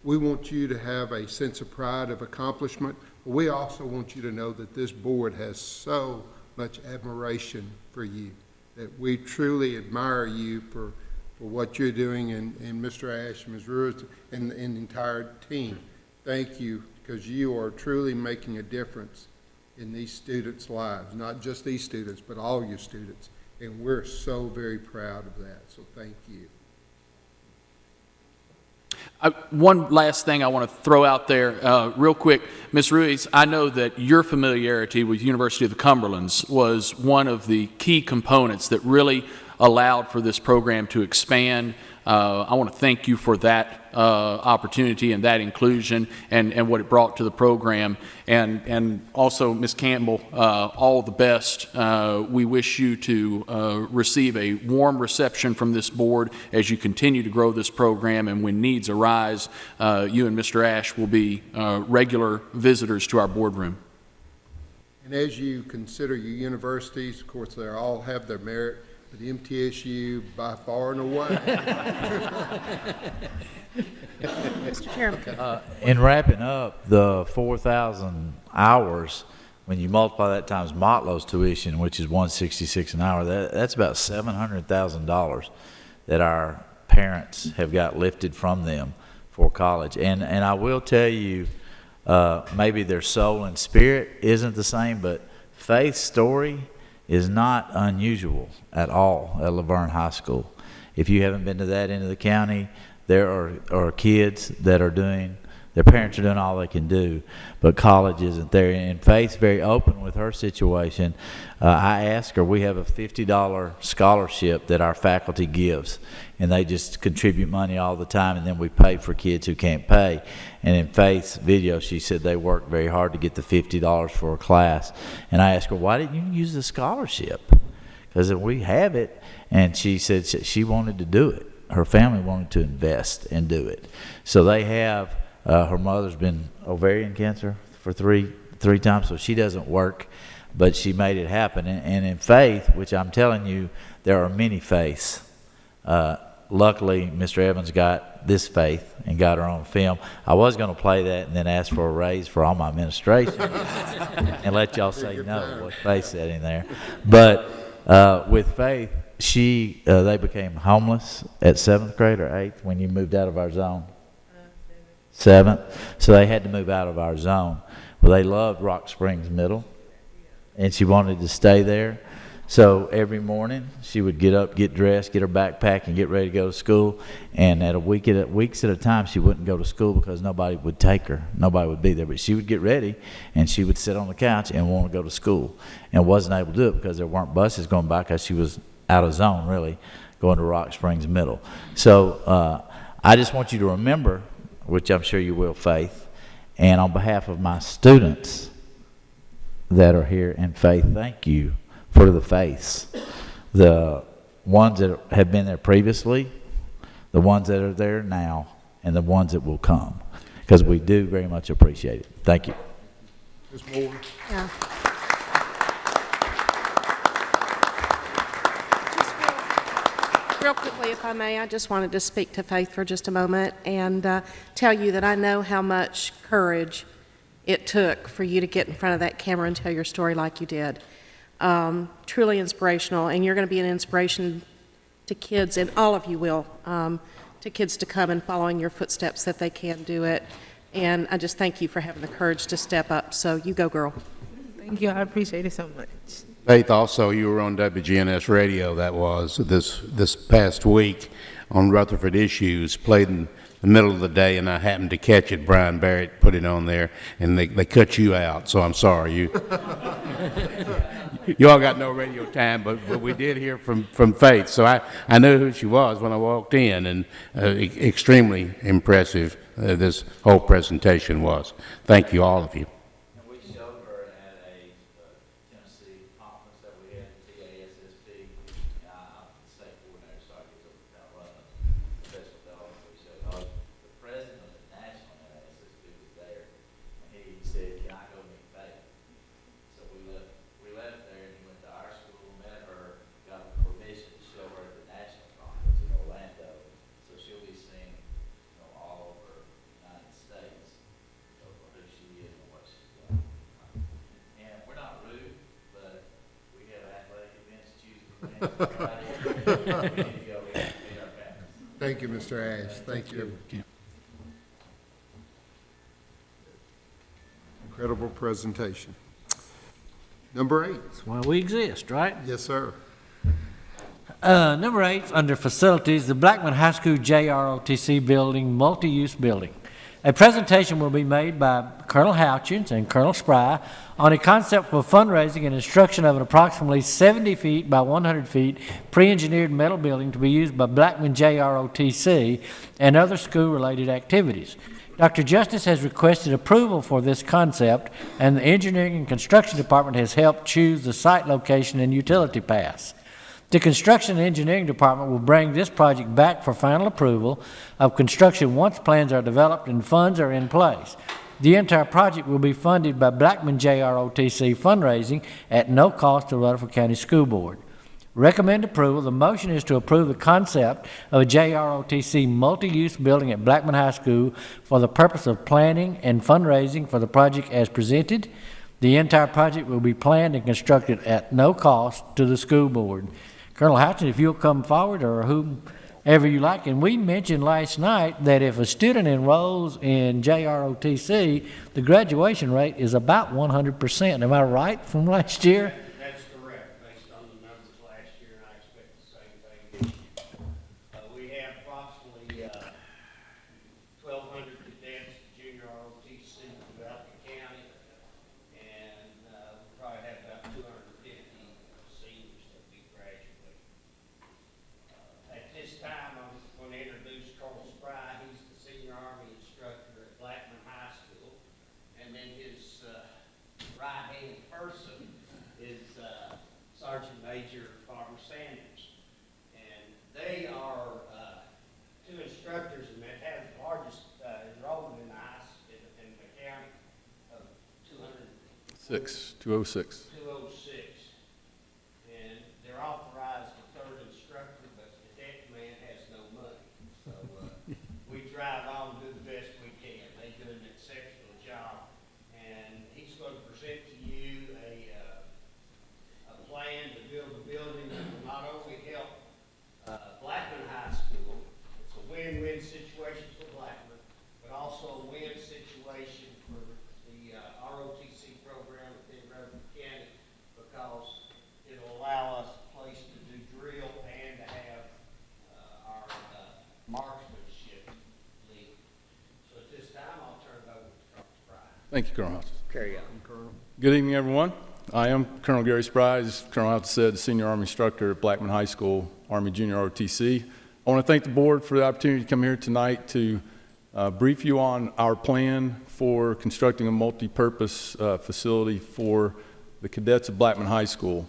we want you to have a sense of pride of accomplishment, but we also want you to know that this board has so much admiration for you, that we truly admire you for what you're doing, and Mr. Ash, Ms. Ruiz, and the entire team. Thank you, because you are truly making a difference in these students' lives, not just these students, but all your students, and we're so very proud of that, so thank you. One last thing I want to throw out there real quick. Ms. Ruiz, I know that your familiarity with University of the Cumberlands was one of the key components that really allowed for this program to expand. I want to thank you for that opportunity and that inclusion and what it brought to the program. And also, Ms. Campbell, all the best. We wish you to receive a warm reception from this board as you continue to grow this program, and when needs arise, you and Mr. Ash will be regular visitors to our boardroom. And as you consider your universities, of course, they all have their merit, but MTSU by far and away. Mr. Chairman. In wrapping up, the 4,000 hours, when you multiply that times Motlow's tuition, which is $166 an hour, that's about $700,000 that our parents have got lifted from them for college. And I will tell you, maybe their soul and spirit isn't the same, but Faith's story is not unusual at all at Laverne High School. If you haven't been to that end of the county, there are kids that are doing Their parents are doing all they can do, but college isn't there. And Faith's very open with her situation. I asked her, we have a $50 scholarship that our faculty gives, and they just contribute money all the time, and then we pay for kids who can't pay. And in Faith's video, she said they worked very hard to get the $50 for a class. And I asked her, why didn't you use the scholarship? Because we have it. And she said she wanted to do it. Her family wanted to invest and do it. So they have, her mother's been ovarian cancer for three times, so she doesn't work, but she made it happen. And in Faith, which I'm telling you, there are many Faiths. Luckily, Mr. Evans got this Faith and got her on film. I was going to play that and then ask for a raise for all my administration and let y'all say no, what Faith said in there. But with Faith, they became homeless at 7th grade or 8th when you moved out of our zone. 7th. So they had to move out of our zone. Well, they loved Rock Springs Middle, and she wanted to stay there. So every morning she would get up, get dressed, get her backpack, and get ready to go to school. And at weeks at a time, she wouldn't go to school because nobody would take her. Nobody would be there. But she would get ready, and she would sit on the couch and want to go to school, and wasn't able to do it because there weren't buses going by because she was out of zone, really, going to Rock Springs Middle. So I just want you to remember, which I'm sure you will, Faith, and on behalf of my students that are here in Faith, thank you for the Faiths, the ones that have been there previously, the ones that are there now, and the ones that will come, because we do very much appreciate it. Thank you. Ms. Moore? Yeah. Real quickly, if I may, I just wanted to speak to Faith for just a moment and tell you that I know how much courage it took for you to get in front of that camera and tell your story like you did. Truly inspirational, and you're going to be an inspiration to kids, and all of you will, to kids to come and following your footsteps that they can do it. And I just thank you for having the courage to step up. So you go, girl. Thank you. I appreciate it so much. Faith, also, you were on WGNS Radio, that was, this past week on Rutherford Issues, played in the middle of the day, and I happened to catch it. Brian Barrett put it on there, and they cut you out, so I'm sorry. You all got no radio time, but we did hear from Faith, so I knew who she was when I walked in, and extremely impressive this whole presentation was. Thank you, all of you. Thank you, Mr. Ash. Thank you. Incredible presentation. Number 8. That's why we exist, right? Yes, sir. Number 8, under facilities, the Blackman High School JROTC building, multi-use building. A presentation will be made by Colonel Houchins and Colonel Spry on a concept for fundraising and instruction of an approximately 70 feet by 100 feet pre-engineered metal building to be used by Blackman JROTC and other school-related activities. Dr. Justice has requested approval for this concept, and the Engineering and Construction Department has helped choose the site location and utility paths. The Construction and Engineering Department will bring this project back for final approval of construction once plans are developed and funds are in place. The entire project will be funded by Blackman JROTC fundraising at no cost to Rutherford County School Board. Recommend approval. The motion is to approve the concept of a JROTC multi-use building at Blackman High School for the purpose of planning and fundraising for the project as presented. The entire project will be planned and constructed at no cost to the school board. Colonel Houghton, if you'll come forward, or whomever you like. And we mentioned last night that if a student enrolls in JROTC, the graduation rate is about 100%. Am I right from last year? That's correct, based on the numbers last year, and I expect the same thing this year. We have approximately 1,200 cadets, junior person is Sergeant Major Farmer Sanders. And they are two instructors and that have the largest enrollment in the county of 206. 206. And they're authorized a third instructor, but the cadet command has no money. So we drive on and do the best we can. They do an exceptional job. And he's going to present to you a plan to build a building that will not only help Blackman High School, it's a win-win situation for Blackman, but also a win situation for the ROTC program within Rutherford County, because it'll allow us a place to do drill and to have our marksmanship league. So at this time, I'll turn it over to Colonel Spry. Thank you, Colonel Hodges. Carry on, Colonel. Good evening, everyone. I am Colonel Gary Spry, as Colonel Hodges said, Senior Army Instructor at Blackman High School, Army Junior ROTC. I want to thank the board for the opportunity to come here tonight to brief you on our plan for constructing a multi-purpose facility for the cadets of Blackman High School.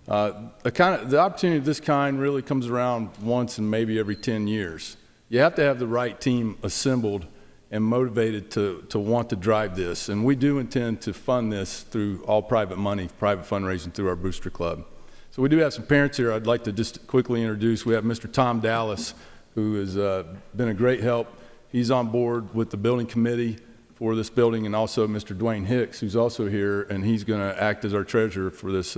The opportunity of this kind really comes around once in maybe every 10 years. You have to have the right team assembled and motivated to want to drive this. And we do intend to fund this through all private money, private fundraising through our Booster Club. So we do have some parents here I'd like to just quickly introduce. We have Mr. Tom Dallas, who has been a great help. He's on board with the building committee for this building, and also Mr. Dwayne Hicks, who's also here, and he's going to act as our treasurer for this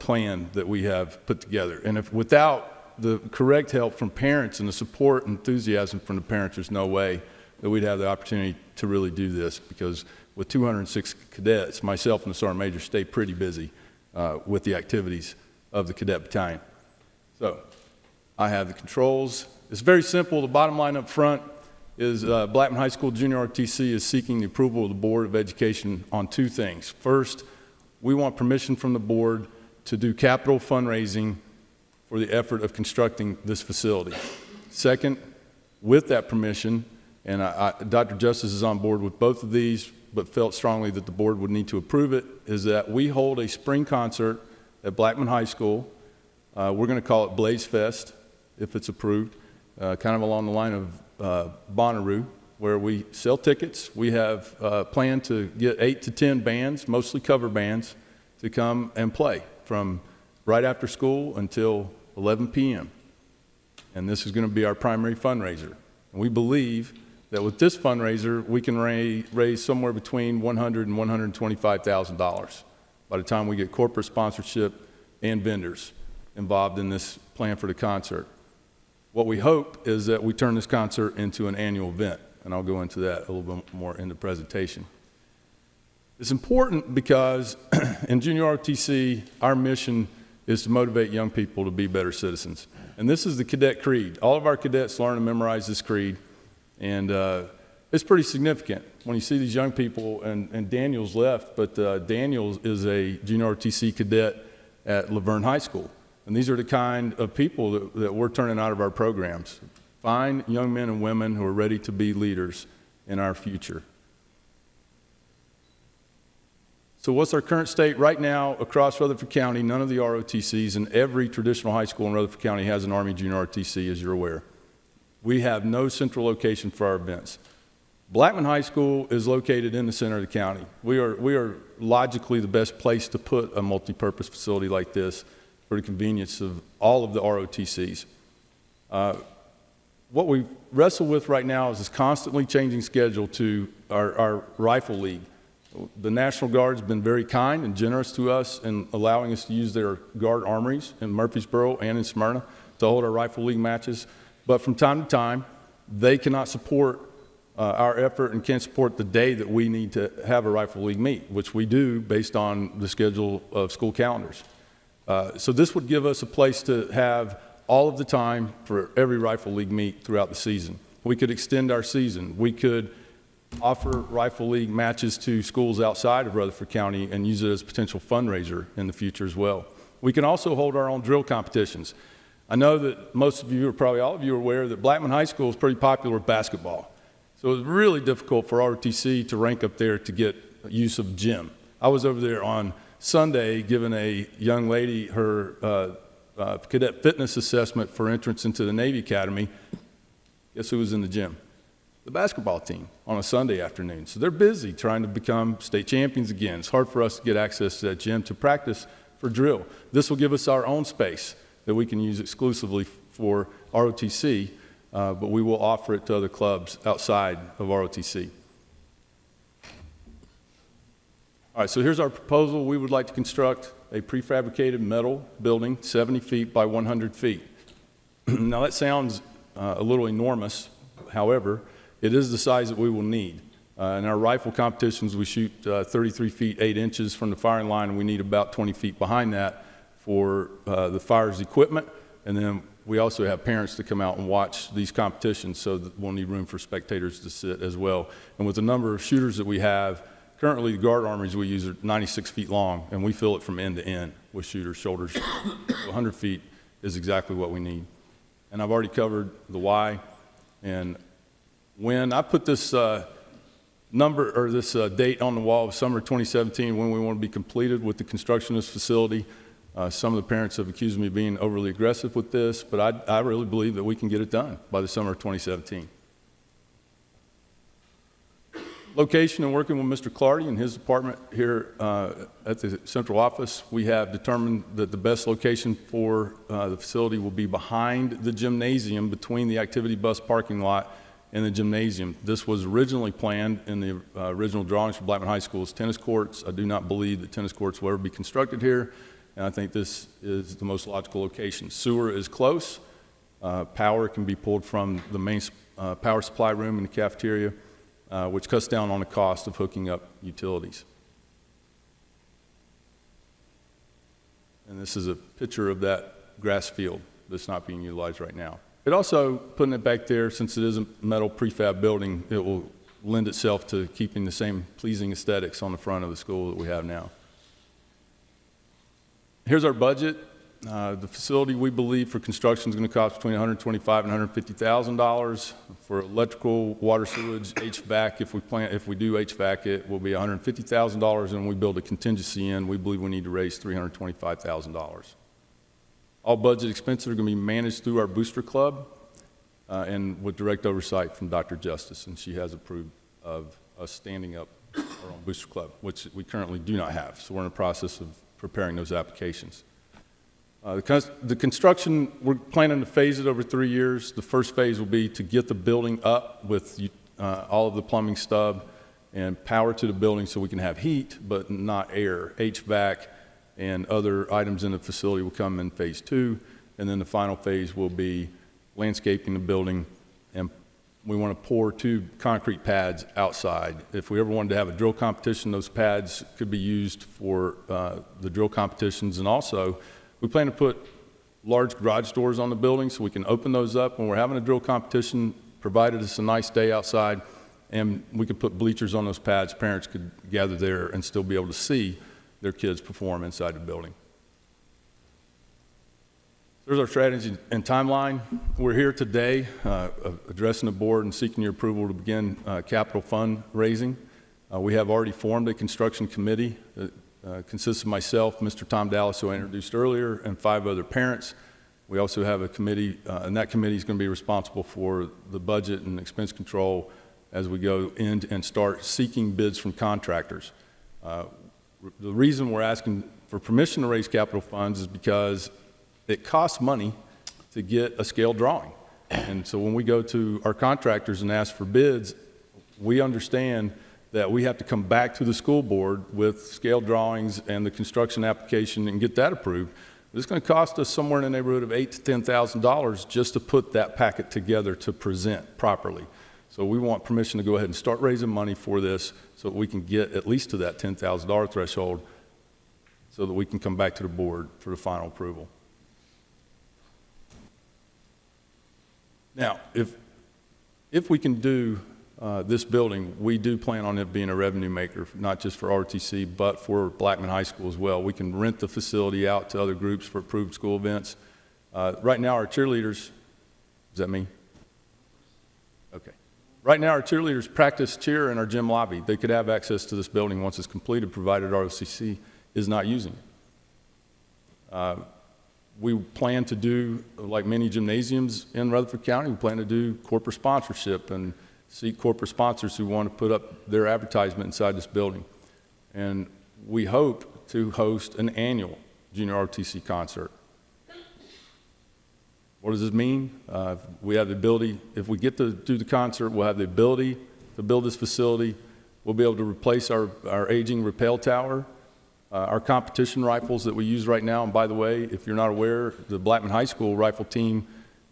plan that we have put together. And if without the correct help from parents and the support and enthusiasm from the parents, there's no way that we'd have the opportunity to really do this, because with 206 cadets, myself and the Sergeant Major stay pretty busy with the activities of the cadet battalion. So I have the controls. It's very simple. The bottom line up front is Blackman High School Junior ROTC is seeking the approval of the Board of Education on two things. First, we want permission from the board to do capital fundraising for the effort of constructing this facility. Second, with that permission, and Dr. Justice is on board with both of these, but felt strongly that the board would need to approve it, is that we hold a spring concert at Blackman High School. We're going to call it Blaze Fest, if it's approved, kind of along the line of Bonnaroo, where we sell tickets. We have planned to get 8 to 10 bands, mostly cover bands, to come and play from right after school until 11 p.m. And this is going to be our primary fundraiser. And we believe that with this fundraiser, we can raise somewhere between $100,000 and $125,000 by the time we get corporate sponsorship and vendors involved in this plan for the concert. What we hope is that we turn this concert into an annual event, and I'll go into that a little bit more in the presentation. It's important because in Junior ROTC, our mission is to motivate young people to be better citizens. And this is the cadet creed. All of our cadets learn and memorize this creed. And it's pretty significant when you see these young people, and Daniel's left, but Daniel is a Junior ROTC cadet at Laverne High School. And these are the kind of people that we're turning out of our programs. Fine young men and women who are ready to be leaders in our future. So what's our current state? Right now, across Rutherford County, none of the ROTCs in every traditional high school in Rutherford County has an Army Junior ROTC, as you're aware. We have no central location for our events. Blackman High School is located in the center of the county. We are logically the best place to put a multi-purpose facility like this for the convenience of all of the ROTCs. What we wrestle with right now is this constantly changing schedule to our rifle league. The National Guard's been very kind and generous to us in allowing us to use their guard armories in Murfreesboro and in Smyrna to hold our rifle league matches. But from time to time, they cannot support our effort and can't support the day that we need to have a rifle league meet, which we do based on the schedule of school calendars. So this would give us a place to have all of the time for every rifle league meet throughout the season. We could extend our season. We could offer rifle league matches to schools outside of Rutherford County and use it as a potential fundraiser in the future as well. We can also hold our own drill competitions. I know that most of you, or probably all of you, are aware that Blackman High School is pretty popular with basketball. So it's really difficult for ROTC to rank up there to get use of gym. I was over there on Sunday giving a young lady her cadet fitness assessment for entrance into the Navy Academy. Guess who was in the gym? The basketball team on a Sunday afternoon. So they're busy trying to become state champions again. It's hard for us to get access to that gym to practice for drill. This will give us our own space that we can use exclusively for ROTC, but we will offer it to other clubs outside of ROTC. All right, so here's our proposal. We would like to construct a prefabricated metal building 70 feet by 100 feet. Now that sounds a little enormous. However, it is the size that we will need. In our rifle competitions, we shoot 33 feet 8 inches from the firing line, and we need about 20 feet behind that for the fire's equipment. And then we also have parents to come out and watch these competitions, so that we'll need room for spectators to sit as well. And with the number of shooters that we have, currently the guard armories we use are 96 feet long, and we fill it from end to end with shooters, shoulders. So 100 feet is exactly what we need. And I've already covered the why and when. I put this number or this date on the wall of summer 2017 when we want to be completed with the construction of this facility. Some of the parents have accused me of being overly aggressive with this, but I really believe that we can get it done by the summer of 2017. Location and working with Mr. Clardy and his department here at the central office, we have determined that the best location for the facility will be behind the gymnasium, between the activity bus parking lot and the gymnasium. This was originally planned in the original drawings for Blackman High School's tennis courts. I do not believe that tennis courts will ever be constructed here, and I think this is the most logical location. Sewer is close. Power can be pulled from the main power supply room in the cafeteria, which cuts down on the cost of hooking up utilities. And this is a picture of that grass field that's not being utilized right now. It also, putting it back there, since it is a metal prefab building, it will lend itself to keeping the same pleasing aesthetics on the front of the school that we have now. Here's our budget. The facility, we believe, for construction is going to cost between $125,000 and $150,000. For electrical, water, sewage, HVAC, if we do HVAC, it will be $150,000, and we build a contingency in. We believe we need to raise $325,000. All budget expenses are going to be managed through our booster club, and with direct oversight from Dr. Justice, and she has approved of us standing up our own booster club, which we currently do not have. So we're in the process of preparing those applications. The construction, we're planning to phase it over 3 years. The first phase will be to get the building up with all of the plumbing stub and power to the building so we can have heat, but not air. HVAC and other items in the facility will come in phase 2, and then the final phase will be landscaping the building, and we want to pour 2 concrete pads outside. If we ever wanted to have a drill competition, those pads could be used for the drill competitions, and also we plan to put large garage doors on the building so we can open those up when we're having a drill competition, provided it's a nice day outside, and we could put bleachers on those pads. Parents could gather there and still be able to see their kids perform inside the building. There's our strategy and timeline. We're here today addressing the board and seeking your approval to begin capital fund raising. We have already formed a construction committee that consists of myself, Mr. Tom Dallas, who I introduced earlier, and 5 other parents. We also have a committee, and that committee is going to be responsible for the budget and expense control as we go in and start seeking bids from contractors. The reason we're asking for permission to raise capital funds is because it costs money to get a scale drawing. And so when we go to our contractors and ask for bids, we understand that we have to come back to the school board with scale drawings and the construction application and get that approved. It's going to cost us somewhere in the neighborhood of $8,000 to $10,000 just to put that packet together to present properly. So we want permission to go ahead and start raising money for this so that we can get at least to that $10,000 threshold so that we can come back to the board for the final approval. Now, if we can do this building, we do plan on it being a revenue maker, not just for ROTC, but for Blackman High School as well. We can rent the facility out to other groups for approved school events. Right now, our cheerleaders, is that me? Okay. Right now, our cheerleaders practice cheer in our gym lobby. They could have access to this building once it's completed, provided ROCC is not using it. We plan to do, like many gymnasiums in Rutherford County, we plan to do corporate sponsorship and seek corporate sponsors who want to put up their advertisement inside this building. And we hope to host an annual Junior ROTC concert. What does this mean? We have the ability, if we get to do the concert, we'll have the ability to build this facility. We'll be able to replace our aging rappel tower, our competition rifles that we use right now. And by the way, if you're not aware, the Blackman High School rifle team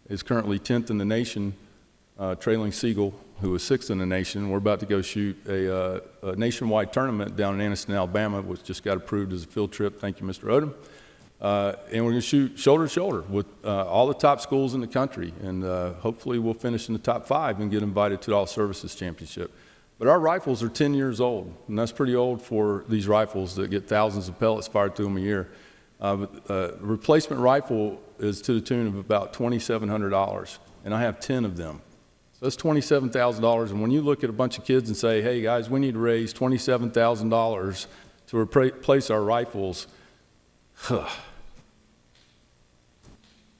is currently 10th in the nation, trailing Siegel, who is 6th in the nation. We're about to go shoot a nationwide tournament down in Anniston, Alabama, which just got approved as a field trip. Thank you, Mr. Odom. And we're going to shoot shoulder to shoulder with all the top schools in the country. And hopefully we'll finish in the top 5 and get invited to the All Services Championship. But our rifles are 10 years old, and that's pretty old for these rifles that get thousands of pellets fired through them a year. Replacement rifle is to the tune of about $2,700, and I have 10 of them. So that's $27,000. And when you look at a bunch of kids and say, hey guys, we need to raise $27,000 to replace our rifles,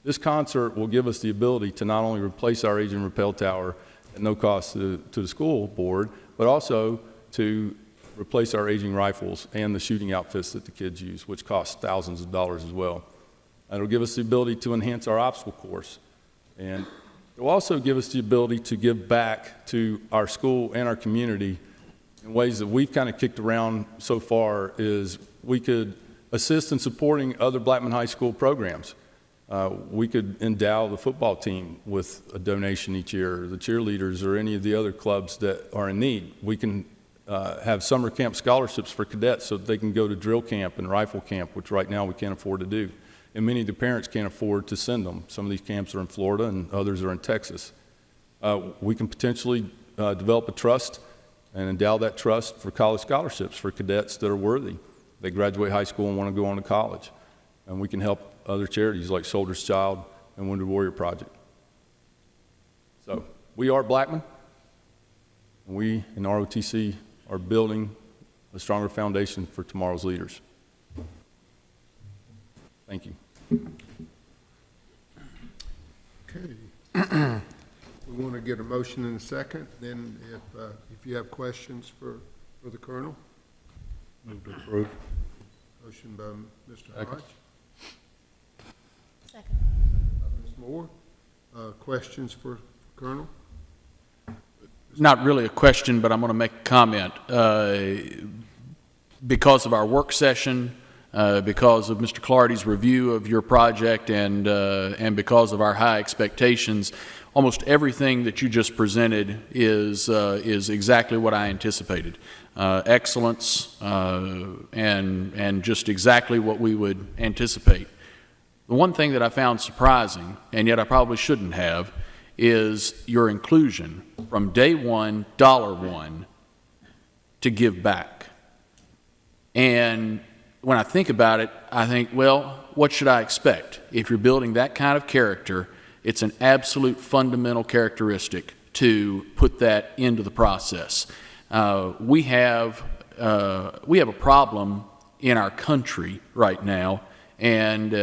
this concert will give us the ability to not only replace our aging rappel tower at no cost to the school board, but also to replace our aging rifles and the shooting outfits that the kids use, which cost thousands of dollars as well. And it'll give us the ability to enhance our obstacle course. And it will also give us the ability to give back to our school and our community in ways that we've kind of kicked around so far. Is we could assist in supporting other Blackman High School programs. We could endow the football team with a donation each year, or the cheerleaders, or any of the other clubs that are in need. We can have summer camp scholarships for cadets so that they can go to drill camp and rifle camp, which right now we can't afford to do. And many of the parents can't afford to send them. Some of these camps are in Florida and others are in Texas. We can potentially develop a trust and endow that trust for college scholarships for cadets that are worthy. They graduate high school and want to go on to college. And we can help other charities like Soldier's Child and Wounded Warrior Project. So we are Blackman. And we in ROTC are building a stronger foundation for tomorrow's leaders. Thank you. Okay. We want to get a motion in a second. Then if you have questions for the Colonel. Move to approve. Motion by Mr. Hodge. Second. By Ms. Moore. Questions for Colonel? Not really a question, but I'm going to make a comment. Because of our work session, because of Mr. Clardy's review of your project, and because of our high expectations, almost everything that you just presented is exactly what I anticipated. Excellence and just exactly what we would anticipate. The one thing that I found surprising, and yet I probably shouldn't have, is your inclusion from day one, $1, to give back. And when I think about it, I think, well, what should I expect? If you're building that kind of character, it's an absolute fundamental characteristic to put that into the process. We have a problem in our country right now, and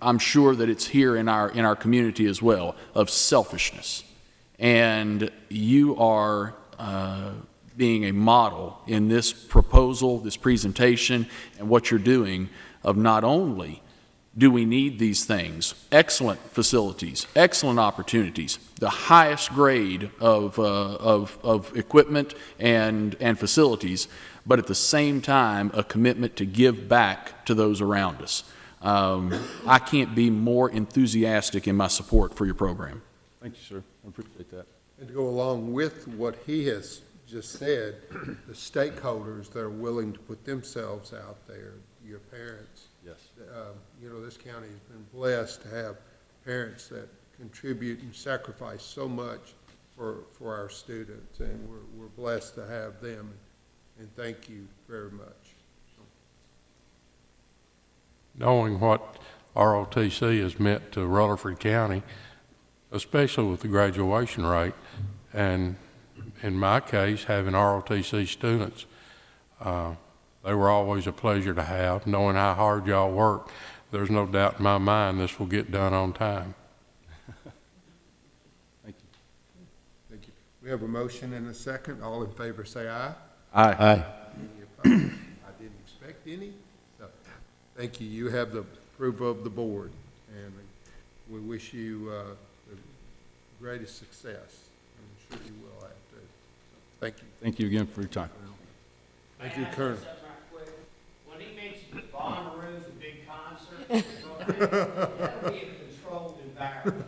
I'm sure that it's here in our community as well, of selfishness. And you are being a model in this proposal, this presentation, and what you're doing of not only do we need these things, excellent facilities, excellent opportunities, the highest grade of equipment and facilities, but at the same time, a commitment to give back to those around us. I can't be more enthusiastic in my support for your program. Thank you, sir. I appreciate that. And to go along with what he has just said, the stakeholders that are willing to put themselves out there, your parents. Yes. You know, this county has been blessed to have parents that contribute and sacrifice so much for our students, and we're blessed to have them, and thank you very much. Knowing what ROTC has meant to Rutherford County, especially with the graduation rate, And in my case, having ROTC students, they were always a pleasure to have. Knowing how hard y'all work, there's no doubt in my mind this will get done on time. Thank you. We have a motion and a second. All in favor say aye. Aye. Aye. Any opposed? I didn't expect any. So, thank you. You have the approval of the board, and we wish you the greatest success. I'm sure you will have to. So, thank you. Thank you again for your time. Thank you, Colonel. When he mentioned the ballroom, the big concert, that'll be a controlled environment.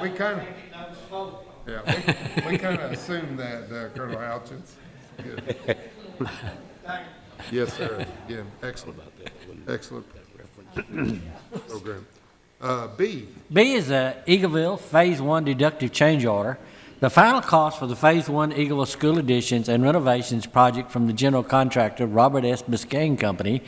We kind of, yeah, we kind of assumed that, Colonel Houchins. Good. Yes, sir. Again, excellent. Excellent program. B. B is a Eagleville Phase 1 deductive change order. The final cost for the Phase 1 Eagleville School additions and renovations project from the general contractor, Robert S. Biscayne Company,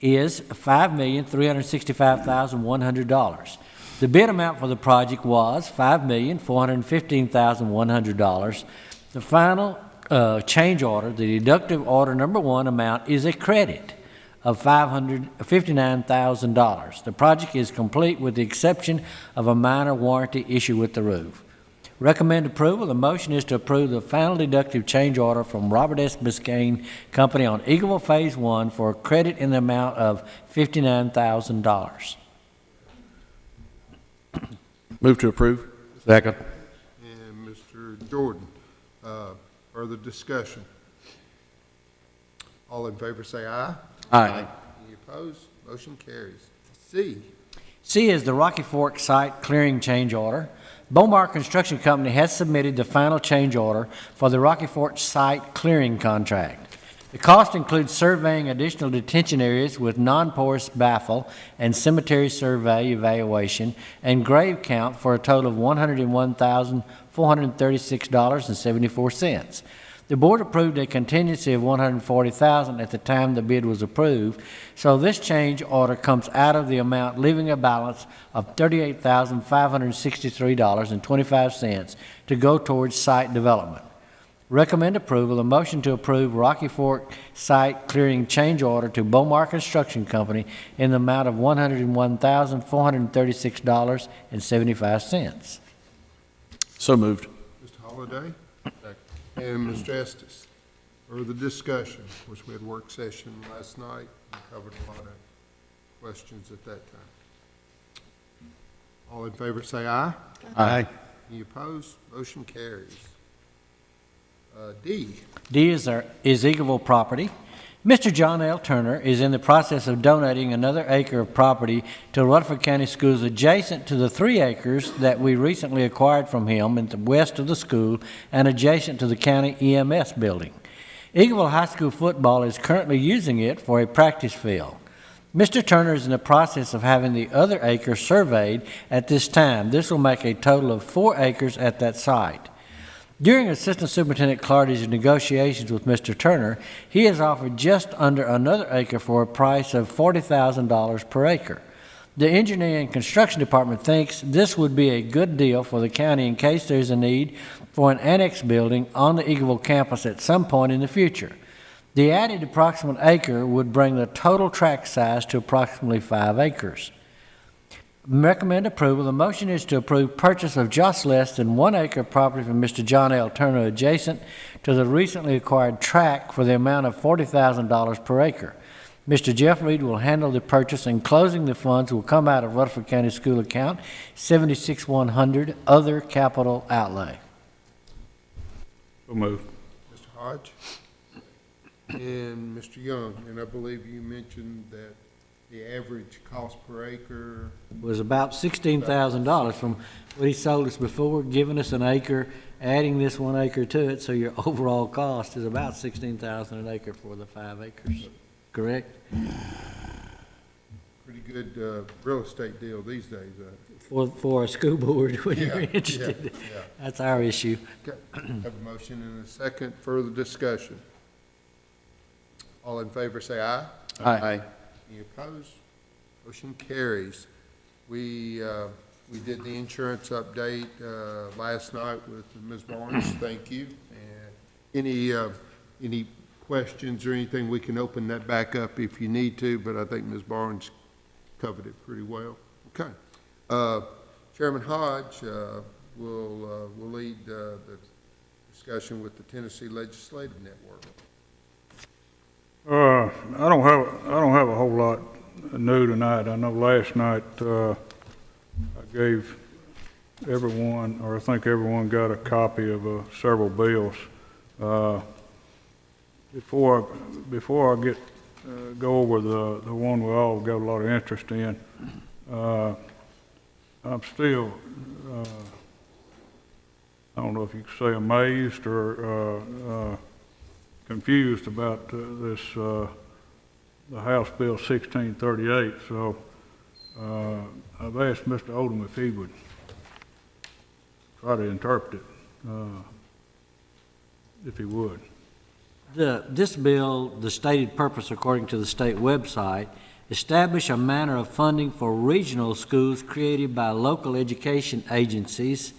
is $5,365,100. The bid amount for the project was $5,415,100. The final change order, the deductive order number 1 amount, is a credit of $559,000. The project is complete with the exception of a minor warranty issue with the roof. Recommend approval. The motion is to approve the final deductive change order from Robert S. Biscayne Company on Eagleville Phase 1 for a credit in the amount of $59,000. Move to approve. Second. And Mr. Jordan. Further discussion? All in favor say aye. Aye. Any opposed? Motion carries. C. C is the Rocky Fork site clearing change order. Bomar Construction Company has submitted the final change order for the Rocky Fork site clearing contract. The cost includes surveying additional detention areas with non-porous baffle and cemetery survey evaluation and grave count for a total of $101,436.74. The board approved a contingency of $140,000 at the time the bid was approved, so this change order comes out of the amount, leaving a balance of $38,563.25 to go towards site development. Recommend approval. A motion to approve Rocky Fork site clearing change order to Bomar Construction Company in the amount of $101,436.75. So moved. Mr. Holliday? And Mr. Estes. Further discussion. Of course, we had work session last night and covered a lot of questions at that time. All in favor say aye. Aye. Any opposed? Motion carries. D. D is Eagleville property. Mr. John L. Turner is in the process of donating another acre of property to Rutherford County Schools adjacent to the 3 acres that we recently acquired from him in the west of the school and adjacent to the county EMS building. Eagleville High School football is currently using it for a practice field. Mr. Turner is in the process of having the other acre surveyed at this time. This will make a total of 4 acres at that site. During Assistant Superintendent Clardy's negotiations with Mr. Turner, he has offered just under another acre for a price of $40,000 per acre. The Engineering and Construction Department thinks this would be a good deal for the county in case there's a need for an annex building on the Eagleville campus at some point in the future. The added approximate acre would bring the total tract size to approximately 5 acres. Recommend approval. The motion is to approve purchase of just less than 1 acre of property from Mr. John L. Turner adjacent to the recently acquired tract for the amount of $40,000 per acre. Mr. Jeff Reed will handle the purchase, and closing the funds will come out of Rutherford County School account 76-100 other capital outlay. So move. Mr. Hodge? And Mr. Young, and I believe you mentioned that the average cost per acre Was about $16,000 from what he sold us before, giving us an acre, adding this 1 acre to it, so your overall cost is about $16,000 an acre for the 5 acres. Correct? pretty good real estate deal these days. For a school board, when you're Yeah, interested. yeah. That's our issue. Okay. Have a motion and a second. Further discussion. All in favor say aye. Aye. Any opposed? Motion carries. We did the insurance update last night with Ms. Barnes. Thank you. And any questions or anything, we can open that back up if you need to, but I think Ms. Barnes covered it pretty well. Okay. Chairman Hodge will lead the discussion with the Tennessee Legislative Network. I don't have a whole lot new tonight. I know last night I gave everyone, or I think everyone got a copy of several bills. Before I go over the one we all got a lot of interest in, I'm still I don't know if you could say amazed or confused about this the House Bill 1638. So I've asked Mr. Odom if he would try to interpret it, if he would. This bill, the stated purpose according to the state website, establish a manner of funding for regional schools created by local education agencies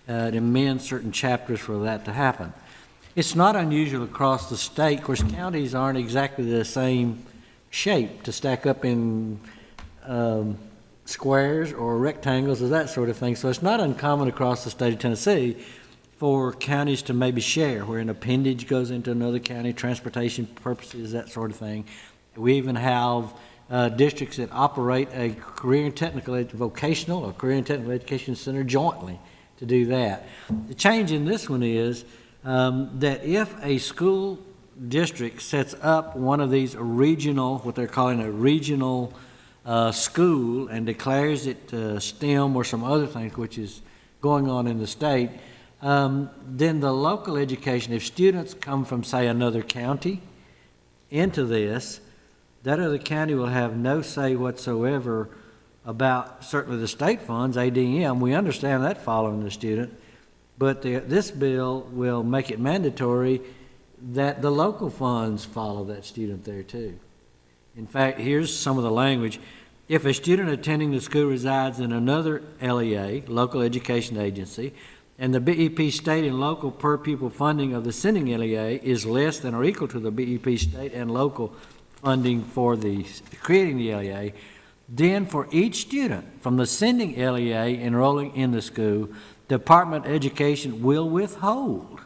to amend certain chapters for that to happen. It's not unusual across the state. Of course, counties aren't exactly the same shape to stack up in squares or rectangles or that sort of thing. So it's not uncommon across the state of Tennessee for counties to maybe share, where an appendage goes into another county, transportation purposes, that sort of thing. We even have districts that operate a career and technical, vocational or career and technical education center jointly to do that. The change in this one is that if a school district sets up one of these regional, what they're calling a regional school, and declares it STEM or some other things, which is going on in the state, then the local education, if students come from, say, another county into this, that other county will have no say whatsoever about certainly the state funds, ADM. We understand that following the student, but this bill will make it mandatory that the local funds follow that student there too. In fact, here's some of the language. If a student attending the school resides in another LEA, local education agency, and the BEP state and local per pupil funding of the sending LEA is less than or equal to the BEP state and local funding for the creating the LEA, then for each student from the sending LEA enrolling in the school, the Department of Education will withhold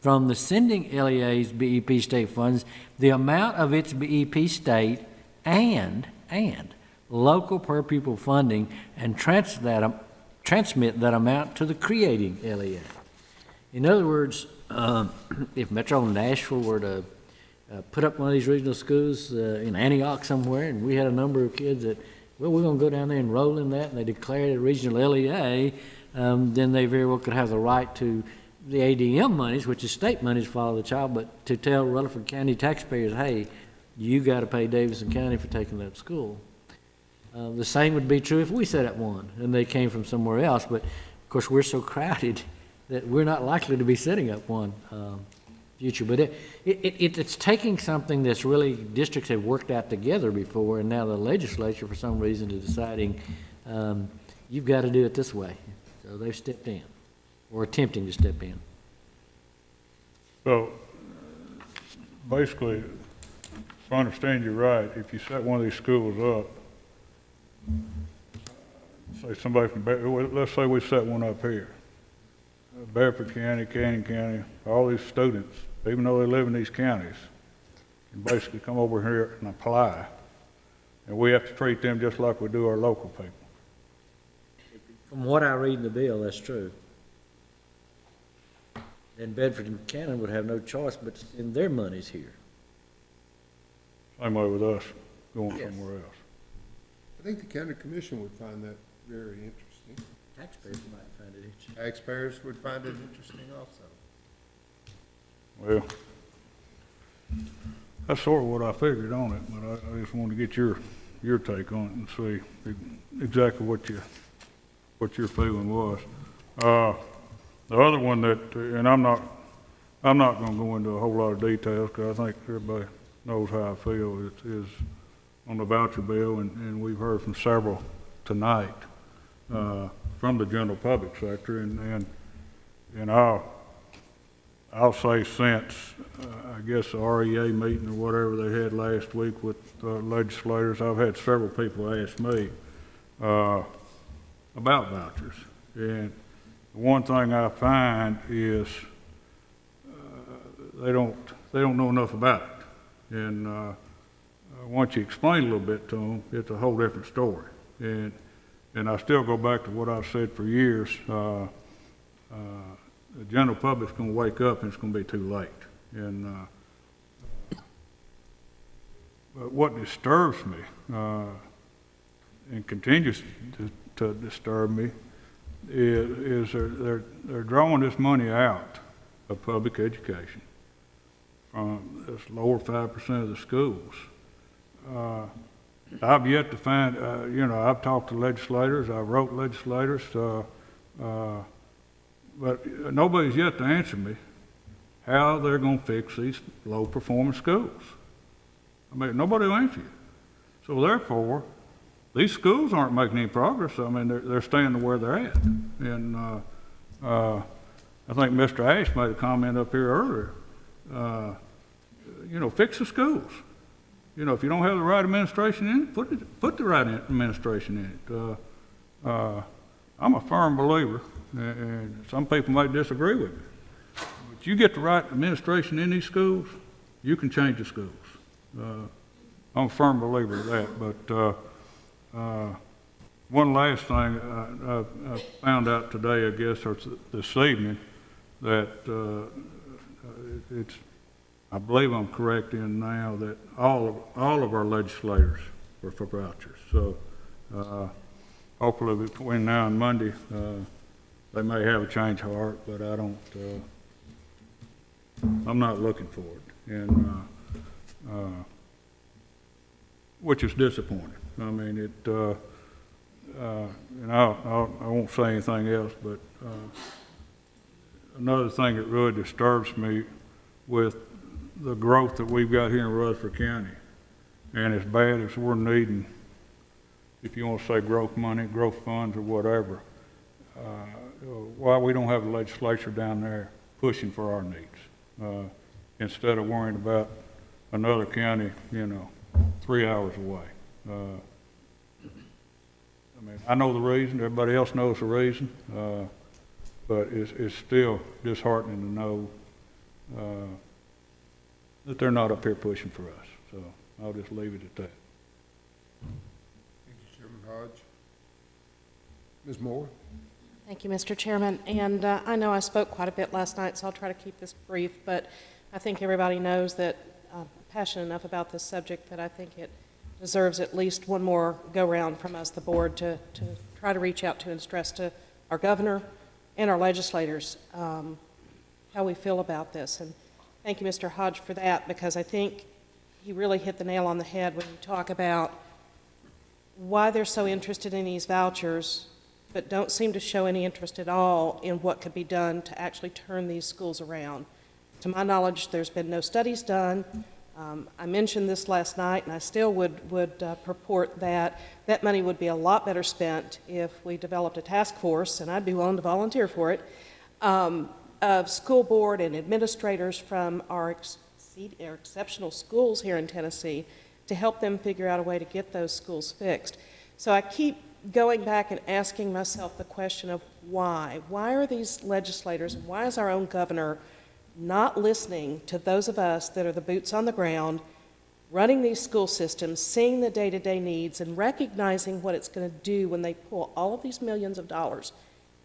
from the sending LEA's BEP state funds the amount of its BEP state and local per pupil funding and transmit that amount to the creating LEA. In other words, if Metro Nashville were to put up one of these regional schools in Antioch somewhere, and we had a number of kids that, well, we're going to go down there and enroll in that, and they declared it a regional LEA, then they very well could have the right to the ADM monies, which is state monies, follow the child, but to tell Rutherford County taxpayers, hey, you got to pay Davidson County for taking that school. The same would be true if we set up one and they came from somewhere else, but of course we're so crowded that we're not likely to be setting up one future. But it's taking something that's really districts have worked out together before, and now the legislature for some reason is deciding you've got to do it this way. So they've stepped in, or attempting to step in. So basically, if I understand you right, if you set one of these schools up, say somebody from, let's say we set one up here, Bedford County, Canyon County, all these students, even though they live in these counties, can basically come over here and apply, and we have to treat them just like we do our local people. From what I read in the bill, that's true. And Bedford and Cannon would have no choice but to send their monies here. Same way with us going somewhere else. I think the county commission would find that very interesting. Taxpayers might find it interesting. Taxpayers would find it interesting also. Well, that's sort of what I figured on it, but I just wanted to get your take on it and see exactly what your feeling was. The other one that, and I'm not going to go into a whole lot of details because I think everybody knows how I feel, is on the voucher bill, and we've heard from several tonight from the general public sector, and I'll say since, I guess the REA meeting or whatever they had last week with legislators, I've had several people ask me about vouchers. And the one thing I find is they don't know enough about it. And once you explain a little bit to them, it's a whole different story. And I still go back to what I've said for years. The general public's going to wake up and it's going to be too late. And but what disturbs me and continues to disturb me is they're drawing this money out of public education from this lower 5% of the schools. I've yet to find, I've talked to legislators, I wrote legislators, but nobody's yet to answer me how they're going to fix these low-performing schools. I mean, nobody will answer you. So therefore, these schools aren't making any progress. I mean, they're staying to where they're at. And I think Mr. Ash made a comment up here earlier. Fix the schools. If you don't have the right administration in it, put the right administration in it. I'm a firm believer, and some people might disagree with me, but you get the right administration in these schools, you can change the schools. I'm a firm believer of that. But one last thing, I found out today, I guess, or this evening, that I believe I'm correct in now that all of our legislators were for vouchers. So hopefully between now and Monday, they may have a change of heart, but I don't. I'm not looking for it, and which is disappointing. I mean, and I won't say anything else, but another thing that really disturbs me with the growth that we've got here in Rutherford County, and as bad as we're needing, if you want to say growth money, growth funds, or whatever, why we don't have a legislature down there pushing for our needs, instead of worrying about another county, 3 hours away. I mean, I know the reason, everybody else knows the reason, but it's still disheartening to know that they're not up here pushing for us. So I'll just leave it at that. Thank you, Chairman Hodge. Ms. Moore? Thank you, Mr. Chairman. And I know I spoke quite a bit last night, so I'll try to keep this brief, but I think everybody knows that I'm passionate enough about this subject that I think it deserves at least one more go-round from us, the board, to try to reach out to and stress to our governor and our legislators how we feel about this. And thank you, Mr. Hodge, for that, because I think he really hit the nail on the head when you talk about why they're so interested in these vouchers, but don't seem to show any interest at all in what could be done to actually turn these schools around. To my knowledge, there's been no studies done. I mentioned this last night, and I still would purport that that money would be a lot better spent if we developed a task force, and I'd be willing to volunteer for it, of school board and administrators from our exceptional schools here in Tennessee to help them figure out a way to get those schools fixed. So I keep going back and asking myself the question of why. Why are these legislators, and why is our own governor not listening to those of us that are the boots on the ground, running these school systems, seeing the day-to-day needs, and recognizing what it's going to do when they pull all of these millions of dollars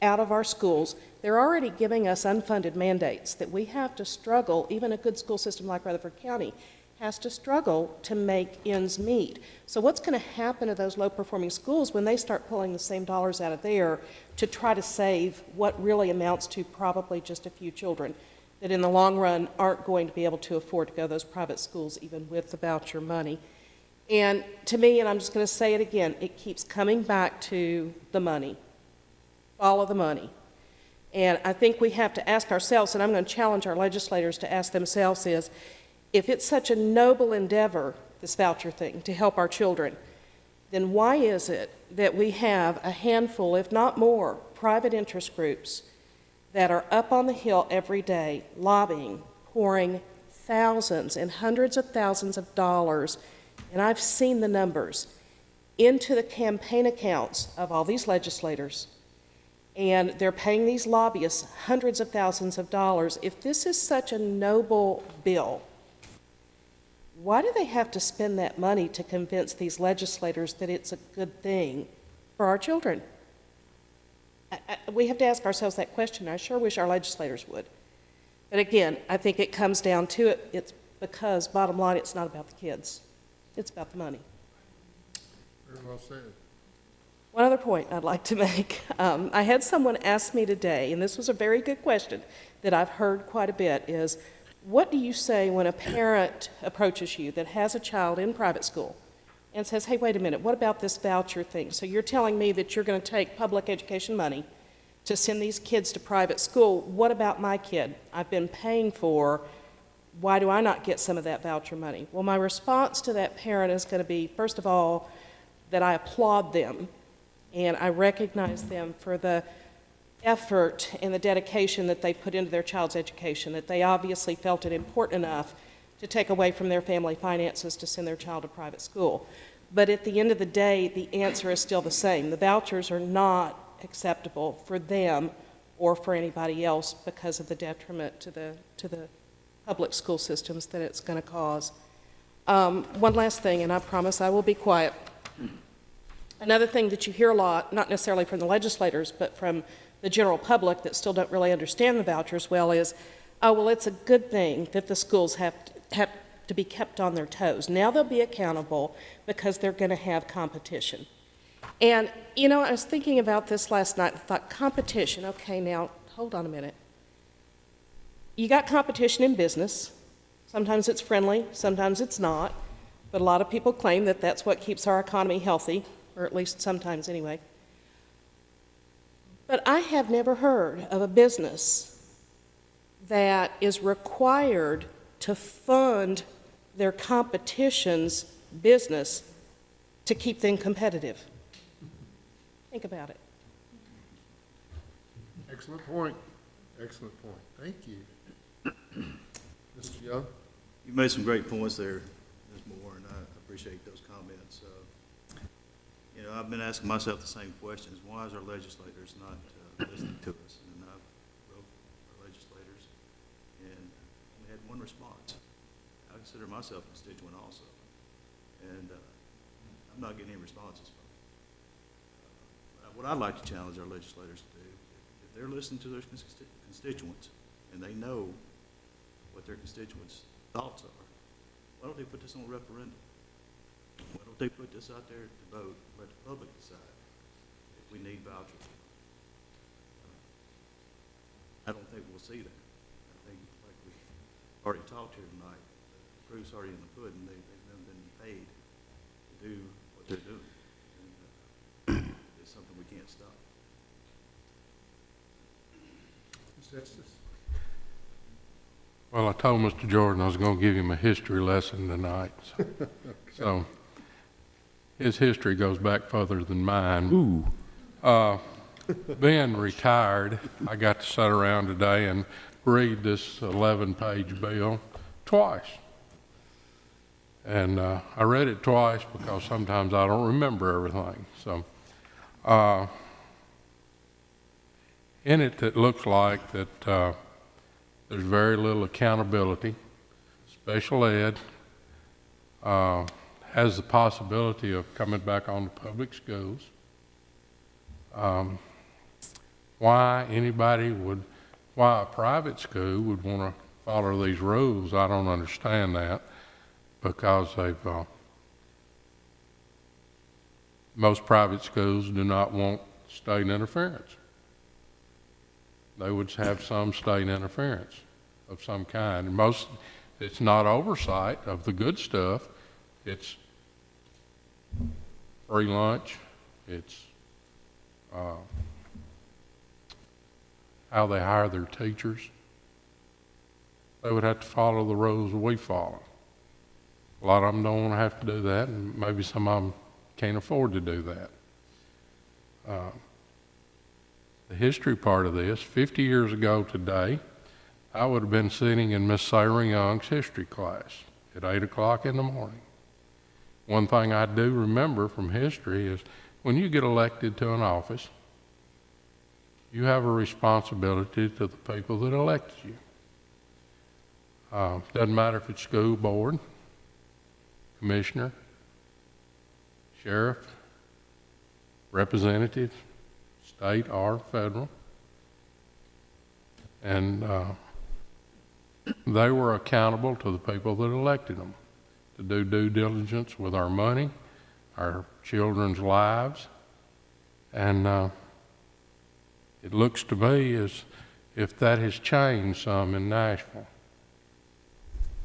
out of our schools? They're already giving us unfunded mandates that we have to struggle, even a good school system like Rutherford County has to struggle to make ends meet. So what's going to happen to those low-performing schools when they start pulling the same dollars out of there to try to save what really amounts to probably just a few children that in the long run aren't going to be able to afford to go to those private schools even with the voucher money? And to me, and I'm just going to say it again, it keeps coming back to the money. Follow the money. And I think we have to ask ourselves, and I'm going to challenge our legislators to ask themselves, is if it's such a noble endeavor, this voucher thing, to help our children, then why is it that we have a handful, if not more, private interest groups that are up on the Hill every day lobbying, pouring thousands and hundreds of thousands of dollars, and I've seen the numbers, into the campaign accounts of all these legislators, and they're paying these lobbyists hundreds of thousands of dollars. If this is such a noble bill, why do they have to spend that money to convince these legislators that it's a good thing for our children? We have to ask ourselves that question. I sure wish our legislators would. But again, I think it comes down to it. It's because, bottom line, it's not about the kids. It's about the money. Very well said. One other point I'd like to make. I had someone ask me today, and this was a very good question that I've heard quite a bit, is what do you say when a parent approaches you that has a child in private school and says, hey, wait a minute, what about this voucher thing? So you're telling me that you're going to take public education money to send these kids to private school. What about my kid? I've been paying for. Why do I not get some of that voucher money? Well, my response to that parent is going to be, first of all, that I applaud them and I recognize them for the effort and the dedication that they put into their child's education, that they obviously felt it important enough to take away from their family finances to send their child to private school. But at the end of the day, the answer is still the same. The vouchers are not acceptable for them or for anybody else because of the detriment to the public school systems that it's going to cause. One last thing, and I promise I will be quiet. Another thing that you hear a lot, not necessarily from the legislators, but from the general public that still don't really understand the vouchers well, is, oh, well, it's a good thing that the schools have to be kept on their toes. Now they'll be accountable because they're going to have competition. And, you know, I was thinking about this last night and thought, competition, okay, now, hold on a minute. You got competition in business. Sometimes it's friendly, sometimes it's not. But a lot of people claim that that's what keeps our economy healthy, or at least sometimes anyway. But I have never heard of a business that is required to fund their competition's business to keep them competitive. Think about it. Excellent point. Excellent point. Thank you. Mr. Young? You made some great points there, Ms. Moore, and I appreciate those comments. You know, I've been asking myself the same questions. Why is our legislators not listening to us? And I wrote our legislators, and we had one response. I consider myself a constituent also, and I'm not getting any responses from them. What I'd like to challenge our legislators to do, if they're listening to their constituents and they know what their constituents' thoughts are, why don't they put this on a referendum? Why don't they put this out there to vote, let the public decide if we need vouchers? I don't think we'll see that. I think, like we've already talked here tonight, the proof's already in the pudding. They've been paid to do what they're doing. And, it's something we can't stop. Mr. Estes? Well, I told Mr. Jordan I was going to give him a history lesson tonight. So his history goes back further than mine. Ooh. Being retired, I got to sit around today and read this 11-page bill twice. And I read it twice because sometimes I don't remember everything. So in it looks like that there's very little accountability. Special ed has the possibility of coming back on to public schools. Why a private school would want to follow these rules, I don't understand that, because most private schools do not want state interference. They would have some state interference of some kind. And it's not oversight of the good stuff. It's free lunch. It's how they hire their teachers. They would have to follow the rules we follow. A lot of them don't want to have to do that, and maybe some of them can't afford to do that. The history part of this, 50 years ago today, I would have been sitting in Miss Sarah Young's history class at 8 o'clock in the morning. One thing I do remember from history is when you get elected to an office, you have a responsibility to the people that elected you. Doesn't matter if it's school board, commissioner, sheriff, representative, state or federal. And they were accountable to the people that elected them to do due diligence with our money, our children's lives. And it looks to me as if that has changed some in Nashville.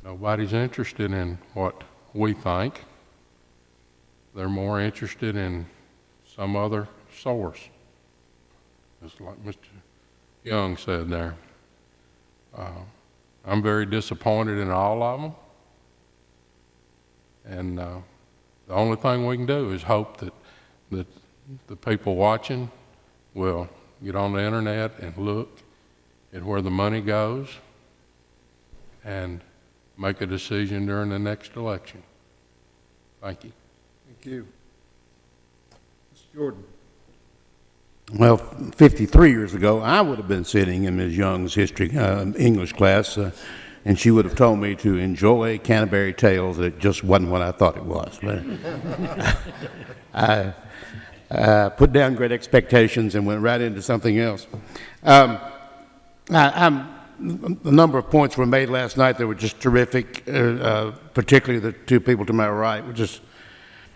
Nobody's interested in what we think. They're more interested in some other source. Just like Mr. Young said there. I'm very disappointed in all of them. And the only thing we can do is hope that the people watching will get on the internet and look at where the money goes and make a decision during the next election. Thank you. Thank you. Mr. Jordan. Well, 53 years ago, I would have been sitting in Ms. Young's history English class, and she would have told me to enjoy Canterbury Tales. It just wasn't what I thought it was. I put down great expectations and went right into something else. A number of points were made last night that were just terrific, particularly the two people to my right,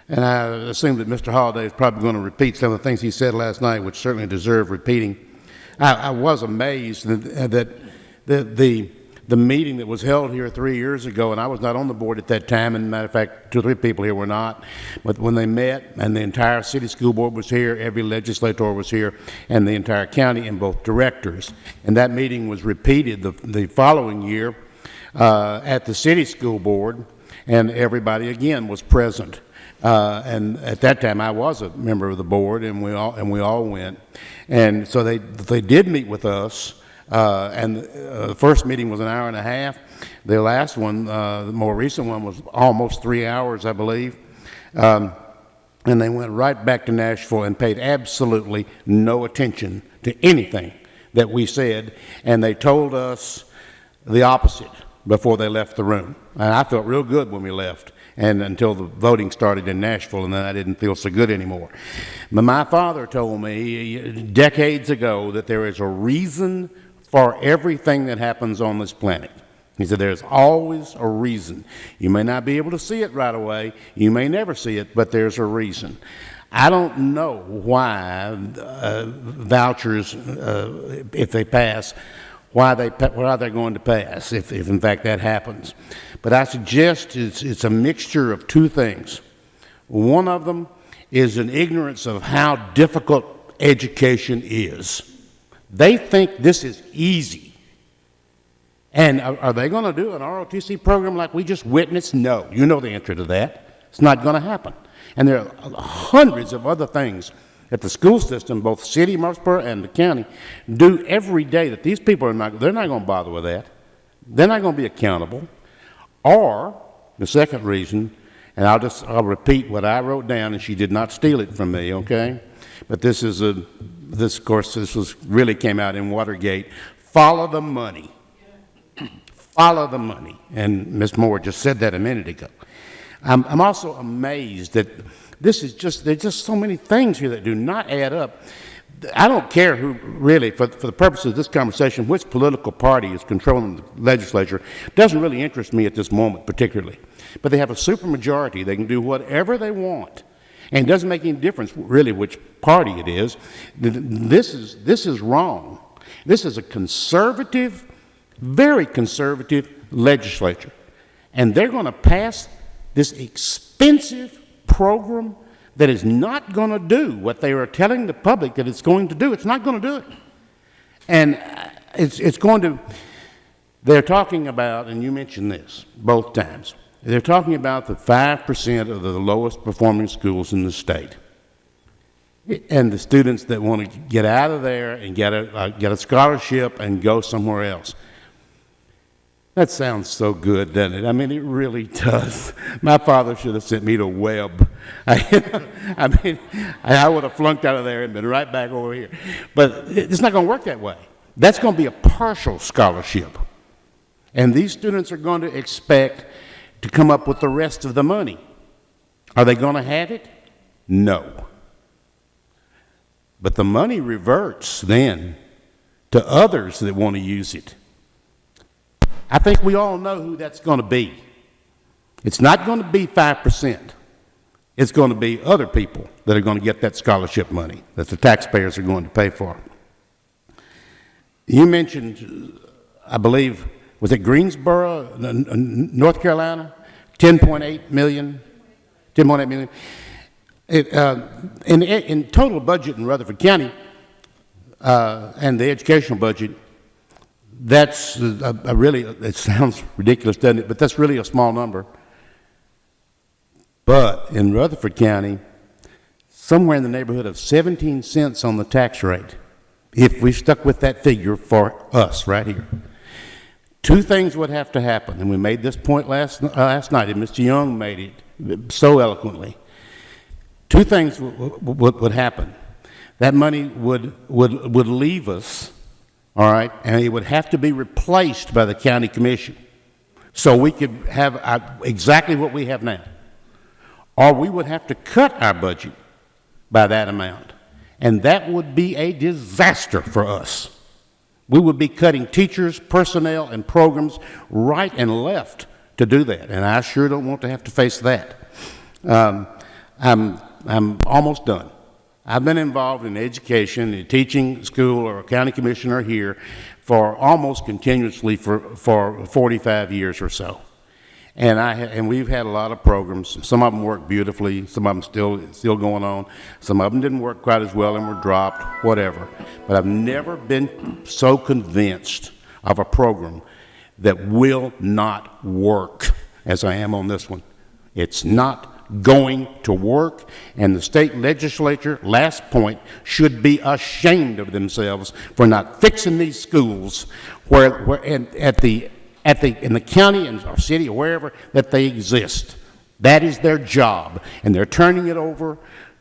and I assume that Mr. Holliday is probably going to repeat some of the things he said last night, which certainly deserve repeating. I was amazed that the meeting that was held here 3 years ago, and I was not on the board at that time, and matter of fact, 2 or 3 people here were not, but when they met, and the entire city school board was here, every legislator was here, and the entire county and both directors, and that meeting was repeated the following year at the city school board, and everybody again was present. And at that time, I was a member of the board, and we all went. And so they did meet with us, and the first meeting was an hour and a half. The last one, the more recent one, was almost 3 hours, I believe. And they went right back to Nashville and paid absolutely no attention to anything that we said, and they told us the opposite before they left the room. And I felt real good when we left. And until the voting started in Nashville, and then I didn't feel so good anymore. But my father told me decades ago that there is a reason for everything that happens on this planet. He said there's always a reason. You may not be able to see it right away, you may never see it, but there's a reason. I don't know why vouchers, if they pass, why they're going to pass, if in fact that happens. But I suggest it's a mixture of 2 things. One of them is an ignorance of how difficult education is. They think this is easy. And are they going to do an ROTC program like we just witnessed? No. You know the answer to that. It's not going to happen. And there are hundreds of other things that the school system, both city, Murfreesboro, and the county, do every day that these people they're not going to bother with that. They're not going to be accountable. Or, the second reason, and I'll repeat what I wrote down, and she did not steal it from me, okay? But this really came out in Watergate. Follow the money. Follow the money. And Ms. Moore just said that a minute ago. I'm also amazed that there's just so many things here that do not add up. I don't care who really, for the purpose of this conversation, which political party is controlling the legislature. It doesn't really interest me at this moment particularly. But they have a supermajority. They can do whatever they want. And it doesn't make any difference really which party it is. This is wrong. This is a conservative, very conservative legislature. And they're going to pass this expensive program that is not going to do what they are telling the public that it's going to do. It's not going to do it. And it's going to, they're talking about, and you mentioned this both times, They're talking about the 5% of the lowest performing schools in the state. And the students that want to get out of there and get a scholarship and go somewhere else. That sounds so good, doesn't it? I mean, it really does. My father should have sent me to Webb. I mean, I would have flunked out of there and been right back over here. But it's not going to work that way. That's going to be a partial scholarship. And these students are going to expect to come up with the rest of the money. Are they going to have it? No. But the money reverts then to others that want to use it. I think we all know who that's going to be. It's not going to be 5%. It's going to be other people that are going to get that scholarship money that the taxpayers are going to pay for. You mentioned, I believe, was it Greensboro, North Carolina? 10.8 million? 10.8 million? In total budget in Rutherford County and the educational budget, that's a really, it sounds ridiculous, doesn't it? But that's really a small number. But in Rutherford County, somewhere in the neighborhood of 17 cents on the tax rate, if we stuck with that figure for us right here. Two things would have to happen, and we made this point last night, and Mr. Young made it so eloquently. Two things would happen. That money would leave us, all right, and it would have to be replaced by the county commission so we could have exactly what we have now. Or we would have to cut our budget by that amount, and that would be a disaster for us. We would be cutting teachers, personnel, and programs right and left to do that, and I sure don't want to have to face that. I'm almost done. I've been involved in education, in teaching school or a county commissioner here for almost continuously for 45 years or so. And we've had a lot of programs. Some of them work beautifully, some of them still going on. Some of them didn't work quite as well and were dropped, whatever. But I've never been so convinced of a program that will not work as I am on this one. It's not going to work, and the state legislature, last point, should be ashamed of themselves for not fixing these schools in the county and our city or wherever that they exist. That is their job, and they're turning it over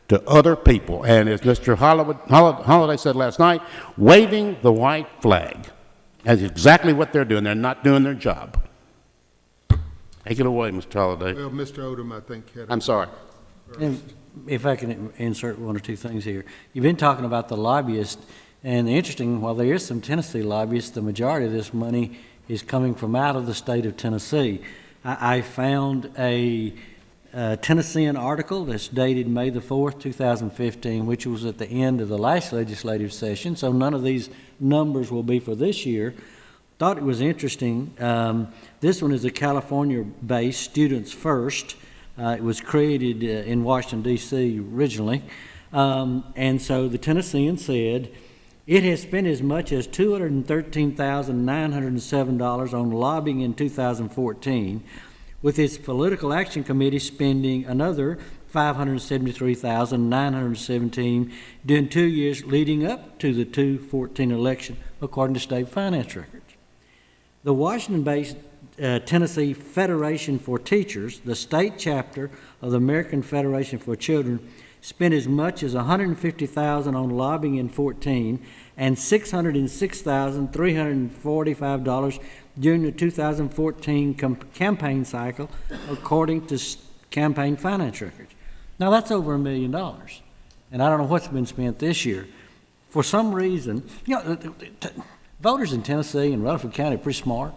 to other people. And as Mr. Holliday said last night, waving the white flag. That's exactly what they're doing. They're not doing their job. Take it away, Mr. Holliday. Well, Mr. Odom, I think, had I'm sorry. And if I can insert one or two things here. You've been talking about the lobbyists, and interesting, while there is some Tennessee lobbyists, the majority of this money is coming from out of the state of Tennessee. I found a Tennessean article that's dated May the 4th, 2015, which was at the end of the last legislative session, so none of these numbers will be for this year. Thought it was interesting. This one is a California-based Students First. It was created in Washington, D.C. originally. And so the Tennessean said, it has spent as much as $213,907 on lobbying in 2014, with its Political Action Committee spending another $573,917 during 2 years leading up to the 2014 election, according to state finance records. The Washington-based Tennessee Federation for Teachers, the state chapter of the American Federation for Children, spent as much as $150,000 on lobbying in 2014 and $606,345 during the 2014 campaign cycle, according to campaign finance records. Now, that's over $1 million, and I don't know what's been spent this year. For some reason, voters in Tennessee and Rutherford County are pretty smart.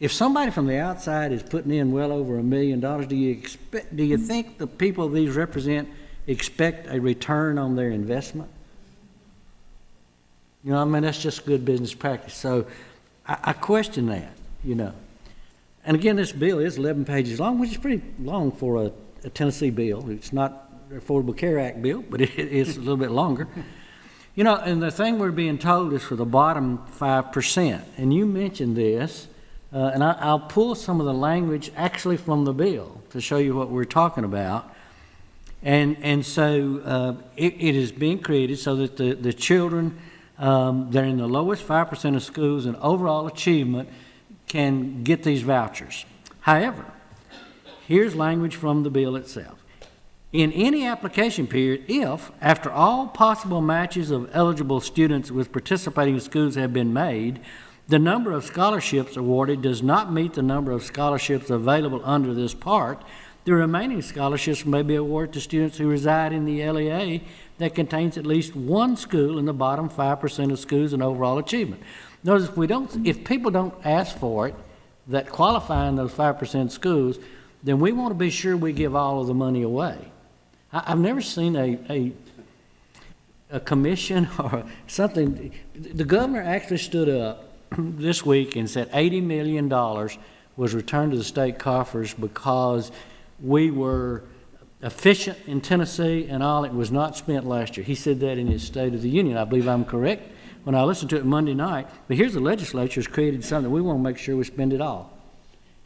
If somebody from the outside is putting in well over $1 million, do you think the people these represent expect a return on their investment? You know, I mean, that's just good business practice. So I question that, you know. And again, this bill is 11 pages long, which is pretty long for a Tennessee bill. It's not an Affordable Care Act bill, but it is a little bit longer. You know, and the thing we're being told is for the bottom 5%. And you mentioned this, And I'll pull some of the language actually from the bill to show you what we're talking about. And so it is being created so that the children that are in the lowest 5% of schools in overall achievement can get these vouchers. However, here's language from the bill itself. In any application period, if, after all possible matches of eligible students with participating schools have been made, the number of scholarships awarded does not meet the number of scholarships available under this part, the remaining scholarships may be awarded to students who reside in the LEA that contains at least one school in the bottom 5% of schools in overall achievement. Notice if people don't ask for it that qualify in those 5% schools, then we want to be sure we give all of the money away. I've never seen a commission or something. The governor actually stood up this week and said $80 million was returned to the state coffers because we were efficient in Tennessee and all. It was not spent last year. He said that in his State of the Union. I believe I'm correct when I listened to it Monday night. But here's the legislature's created something. We want to make sure we spend it all.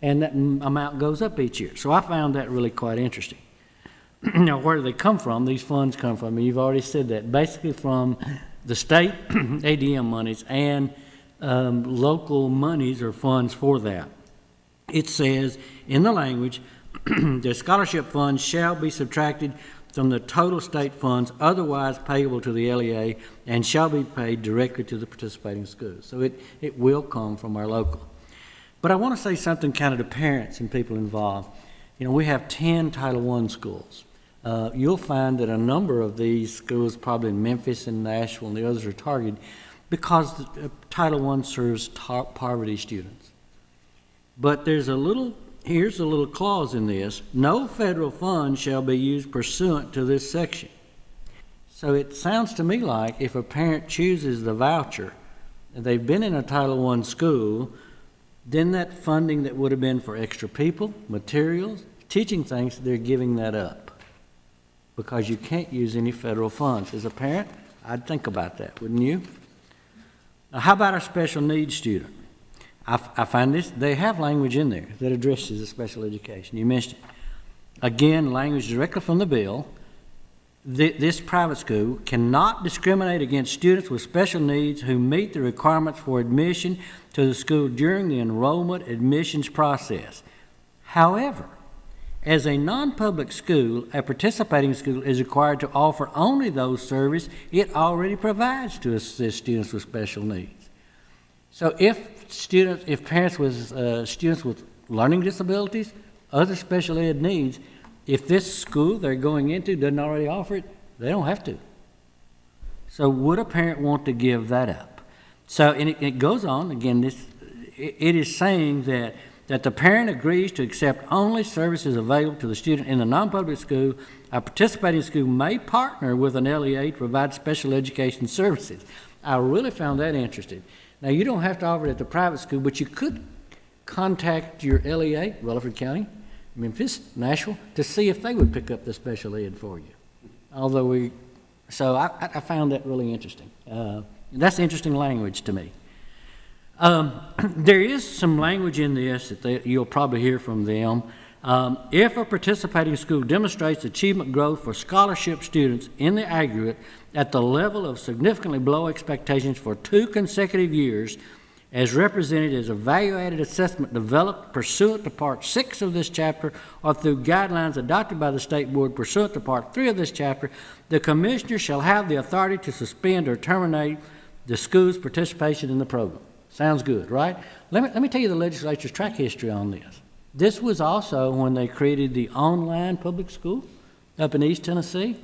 And that amount goes up each year. So I found that really quite interesting. Now, where do they come from? These funds come from, and you've already said that, basically from the state ADM monies and local monies or funds for that. It says in the language, the scholarship funds shall be subtracted from the total state funds otherwise payable to the LEA and shall be paid directly to the participating schools. So it will come from our local. But I want to say something kind of to parents and people involved. You know, we have 10 Title I schools. You'll find that a number of these schools, probably in Memphis and Nashville and the others, are targeted because Title I serves poverty students. But here's a little clause in this. No federal funds shall be used pursuant to this section. So it sounds to me like if a parent chooses the voucher and they've been in a Title I school, then that funding that would have been for extra people, materials, teaching things, they're giving that up because you can't use any federal funds. As a parent, I'd think about that, wouldn't you? Now, how about our special needs student? I find they have language in there that addresses the special education. You mentioned it. Again, language directly from the bill. This private school cannot discriminate against students with special needs who meet the requirements for admission to the school during the enrollment admissions process. However, as a non-public school, a participating school is required to offer only those services it already provides to assist students with special needs. So if parents with students with learning disabilities, other special ed needs, if this school they're going into doesn't already offer it, they don't have to. So would a parent want to give that up? So, and it goes on, again, it is saying that the parent agrees to accept only services available to the student in the non-public school. A participating school may partner with an LEA to provide special education services. I really found that interesting. Now, you don't have to offer it at the private school, but you could contact your LEA, Rutherford County, Memphis, Nashville, to see if they would pick up the special ed for you. So I found that really interesting. That's interesting language to me. There is some language in this that you'll probably hear from them. If a participating school demonstrates achievement growth for scholarship students in the aggregate at the level of significantly below expectations for 2 consecutive years, as represented as a value-added assessment developed pursuant to Part 6 of this chapter or through guidelines adopted by the State Board pursuant to Part 3 of this chapter, the Commissioner shall have the authority to suspend or terminate the school's participation in the program. Sounds good, right? Let me tell you the legislature's track history on this. This was also when they created the online public school up in East Tennessee.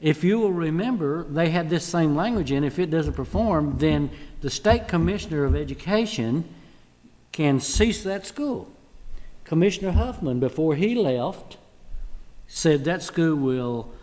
If you will remember, they had this same language in. If it doesn't perform, then the State Commissioner of Education can cease that school. Commissioner Huffman, before he left, said that school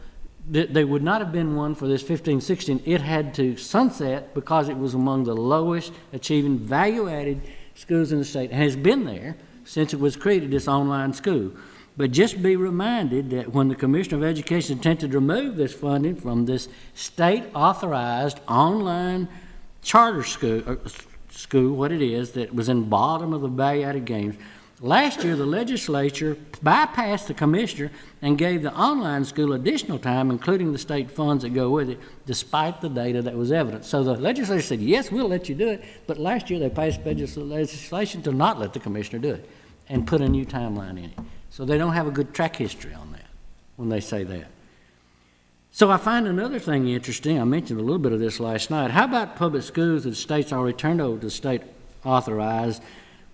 they would not have been one for this 15-16. It had to sunset because it was among the lowest achieving value-added schools in the state and has been there since it was created, this online school. But just be reminded that when the Commissioner of Education attempted to remove this funding from this state-authorized online charter school, school, what it is, that was in bottom of the value-added games. Last year, the legislature bypassed the commissioner and gave the online school additional time, including the state funds that go with it, despite the data that was evident. So the legislature said, yes, we'll let you do it, but last year they passed legislation to not let the commissioner do it and put a new timeline in it. So they don't have a good track history on that when they say that. So I find another thing interesting. I mentioned a little bit of this last night. How about public schools that the state's already turned over to the state authorized?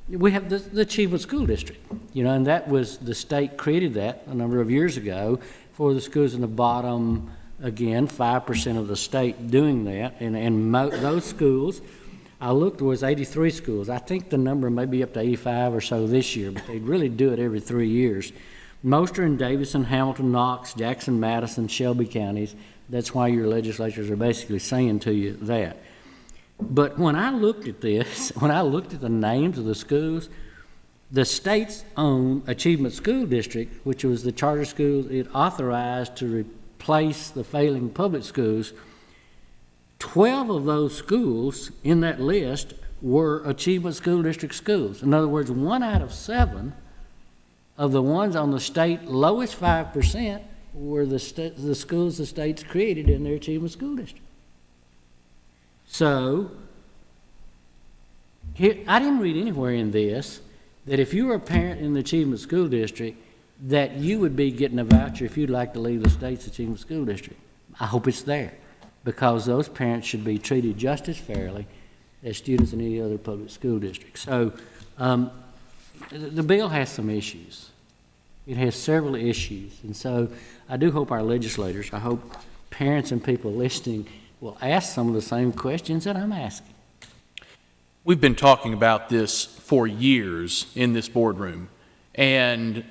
We have the Achievement School District, and that was, the state created that a number of years ago for the schools in the bottom, again, 5% of the state doing that. And those schools, I looked, there was 83 schools. I think the number may be up to 85 or so this year, but they really do it every 3 years. Most are in Davidson, Hamilton, Knox, Jackson, Madison, Shelby counties. That's why your legislatures are basically saying to you that. But when I looked at this, when I looked at the names of the schools, the state's own Achievement School District, which was the charter schools it authorized to replace the failing public schools, 12 of those schools in that list were Achievement School District schools. In other words, 1 out of 7 of the ones on the state lowest 5% were the schools the state's created in their Achievement School District. So, here, I didn't read anywhere in this that if you were a parent in the Achievement School District, that you would be getting a voucher if you'd like to leave the state's Achievement School District. I hope it's there, because those parents should be treated just as fairly as students in any other public school district. So, the bill has some issues. It has several issues. And so I do hope our legislators, I hope parents and people listening will ask some of the same questions that I'm asking. We've been talking about this for years in this boardroom, and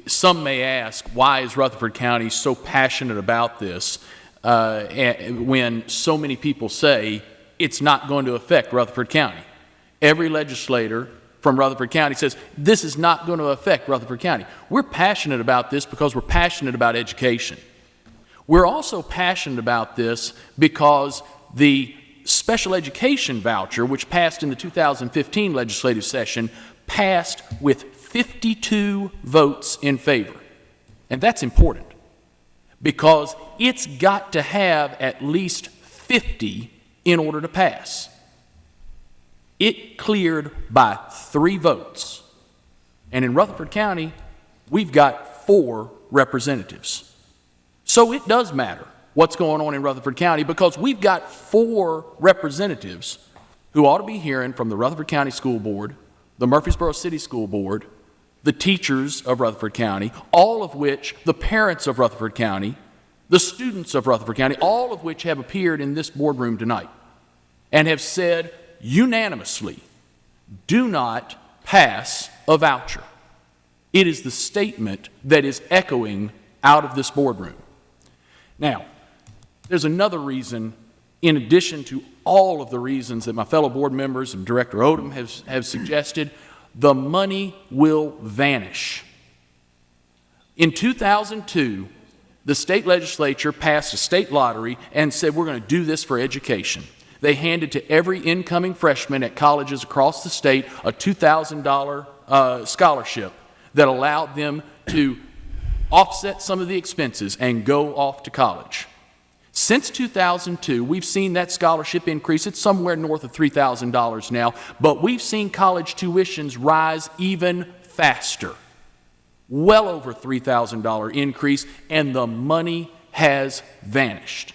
some may ask, why is Rutherford County so passionate about this when so many people say it's not going to affect Rutherford County? Every legislator from Rutherford County says, this is not going to affect Rutherford County. We're passionate about this because we're passionate about education. We're also passionate about this because the special education voucher, which passed in the 2015 legislative session, passed with 52 votes in favor. And that's important because it's got to have at least 50 in order to pass. It cleared by 3 votes. And in Rutherford County, we've got 4 representatives. So it does matter what's going on in Rutherford County because we've got 4 representatives who ought to be hearing from the Rutherford County School Board, the Murfreesboro City School Board, the teachers of Rutherford County, all of which, the parents of Rutherford County, the students of Rutherford County, all of which have appeared in this boardroom tonight and have said unanimously, do not pass a voucher. It is the statement that is echoing out of this boardroom. Now, there's another reason, in addition to all of the reasons that my fellow board members and Director Odom have suggested. The money will vanish. In 2002, the state legislature passed a state lottery and said, we're going to do this for education. They handed to every incoming freshman at colleges across the state a $2,000 scholarship that allowed them to offset some of the expenses and go off to college. Since 2002, we've seen that scholarship increase. It's somewhere north of $3,000 now, but we've seen college tuitions rise even faster. Well over $3,000 increase, and the money has vanished.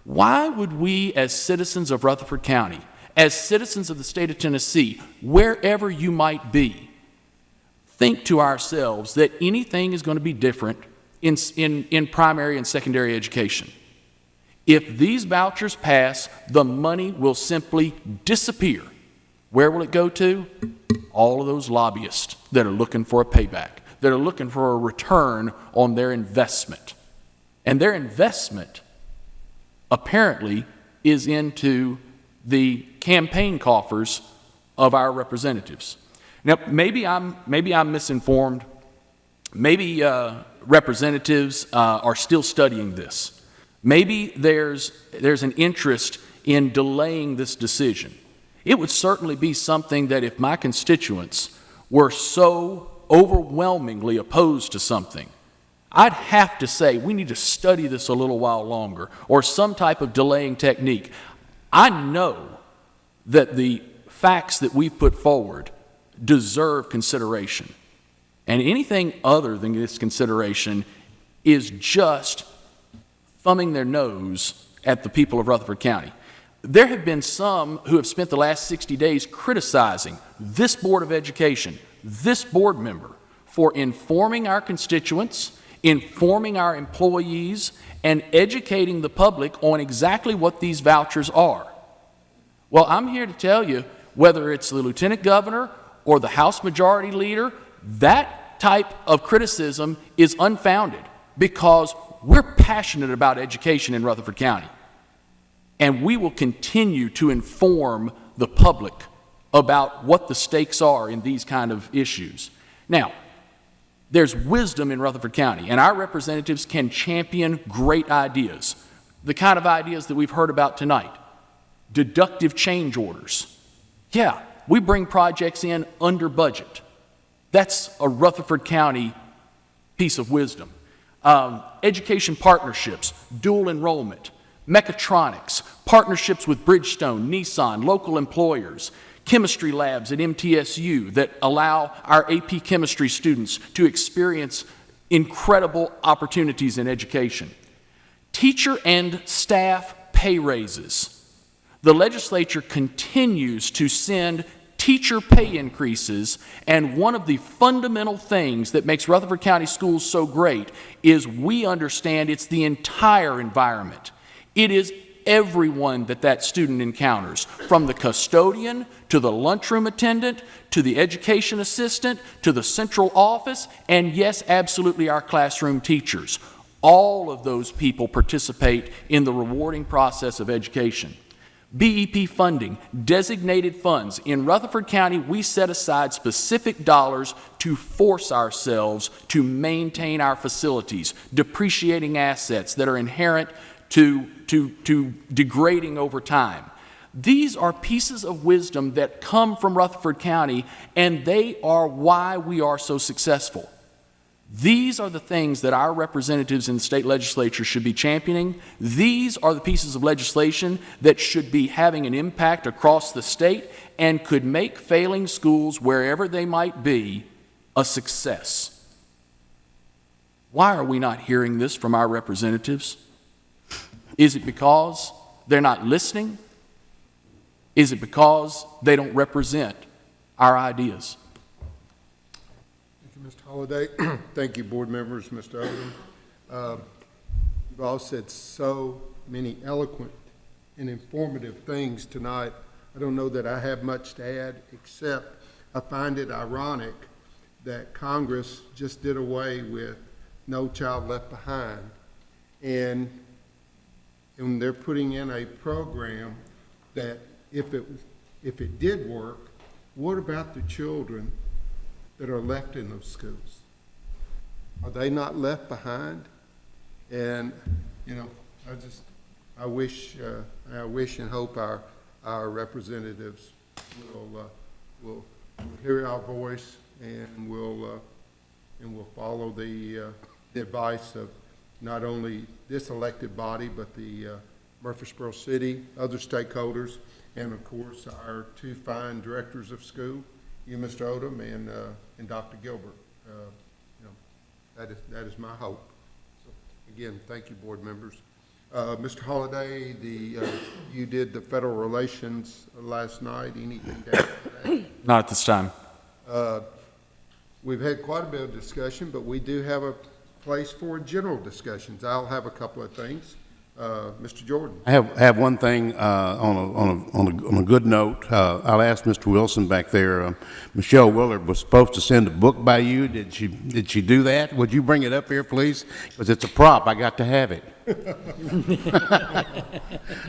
Why would we, as citizens of Rutherford County, as citizens of the state of Tennessee, wherever you might be, think to ourselves that anything is going to be different in primary and secondary education? If these vouchers pass, the money will simply disappear. Where will it go to? All of those lobbyists that are looking for a payback, that are looking for a return on their investment. And their investment apparently is into the campaign coffers of our representatives. Now, maybe I'm misinformed. Maybe representatives are still studying this. Maybe there's an interest in delaying this decision. It would certainly be something that if my constituents were so overwhelmingly opposed to something, I'd have to say we need to study this a little while longer or some type of delaying technique. I know that the facts that we've put forward deserve consideration. And anything other than this consideration is just thumbing their nose at the people of Rutherford County. There have been some who have spent the last 60 days criticizing this Board of Education, this board member, for informing our constituents, informing our employees, and educating the public on exactly what these vouchers are. Well, I'm here to tell you, whether it's the Lieutenant Governor or the House Majority Leader, that type of criticism is unfounded because we're passionate about education in Rutherford County. And we will continue to inform the public about what the stakes are in these kind of issues. Now, there's wisdom in Rutherford County, and our representatives can champion great ideas, the kind of ideas that we've heard about tonight. Deductive change orders. Yeah, we bring projects in under budget. That's a Rutherford County piece of wisdom. Education partnerships, dual enrollment, mechatronics, partnerships with Bridgestone, Nissan, local employers, chemistry labs at MTSU that allow our AP chemistry students to experience incredible opportunities in education. Teacher and staff pay raises. The legislature continues to send teacher pay increases, and one of the fundamental things that makes Rutherford County Schools so great is we understand it's the entire environment. It is everyone that student encounters, from the custodian to the lunchroom attendant to the education assistant to the central office, and yes, absolutely our classroom teachers. All of those people participate in the rewarding process of education. BEP funding, designated funds. In Rutherford County, we set aside specific dollars to force ourselves to maintain our facilities, depreciating assets that are inherent to degrading over time. These are pieces of wisdom that come from Rutherford County, and they are why we are so successful. These are the things that our representatives in the state legislature should be championing. These are the pieces of legislation that should be having an impact across the state and could make failing schools, wherever they might be, a success. Why are we not hearing this from our representatives? Is it because they're not listening? Is it because they don't represent our ideas? Mr. Holliday. Thank you, board members, Mr. Odom. You've all said so many eloquent and informative things tonight. I don't know that I have much to add, except I find it ironic that Congress just did away with No Child Left Behind, and they're putting in a program that if it did work, what about the children that are left in those schools? Are they not left behind? And, you know, I wish and hope our representatives will hear our voice and will follow the advice of not only this elected body, but the Murfreesboro City, other stakeholders, and of course our two fine directors of school, you, Mr. Odom, and Dr. Gilbert. That is my hope. So, again, thank you, board members. Mr. Holliday, you did the federal relations last night. Anything to add to that? Not at this time. We've had quite a bit of discussion, but we do have a place for general discussions. I'll have a couple of things. Mr. Jordan. I have one thing on a good note. I'll ask Mr. Wilson back there. Michelle Willard was supposed to send a book by you. Did she do that? Would you bring it up here, please? Because it's a prop. I got to have it.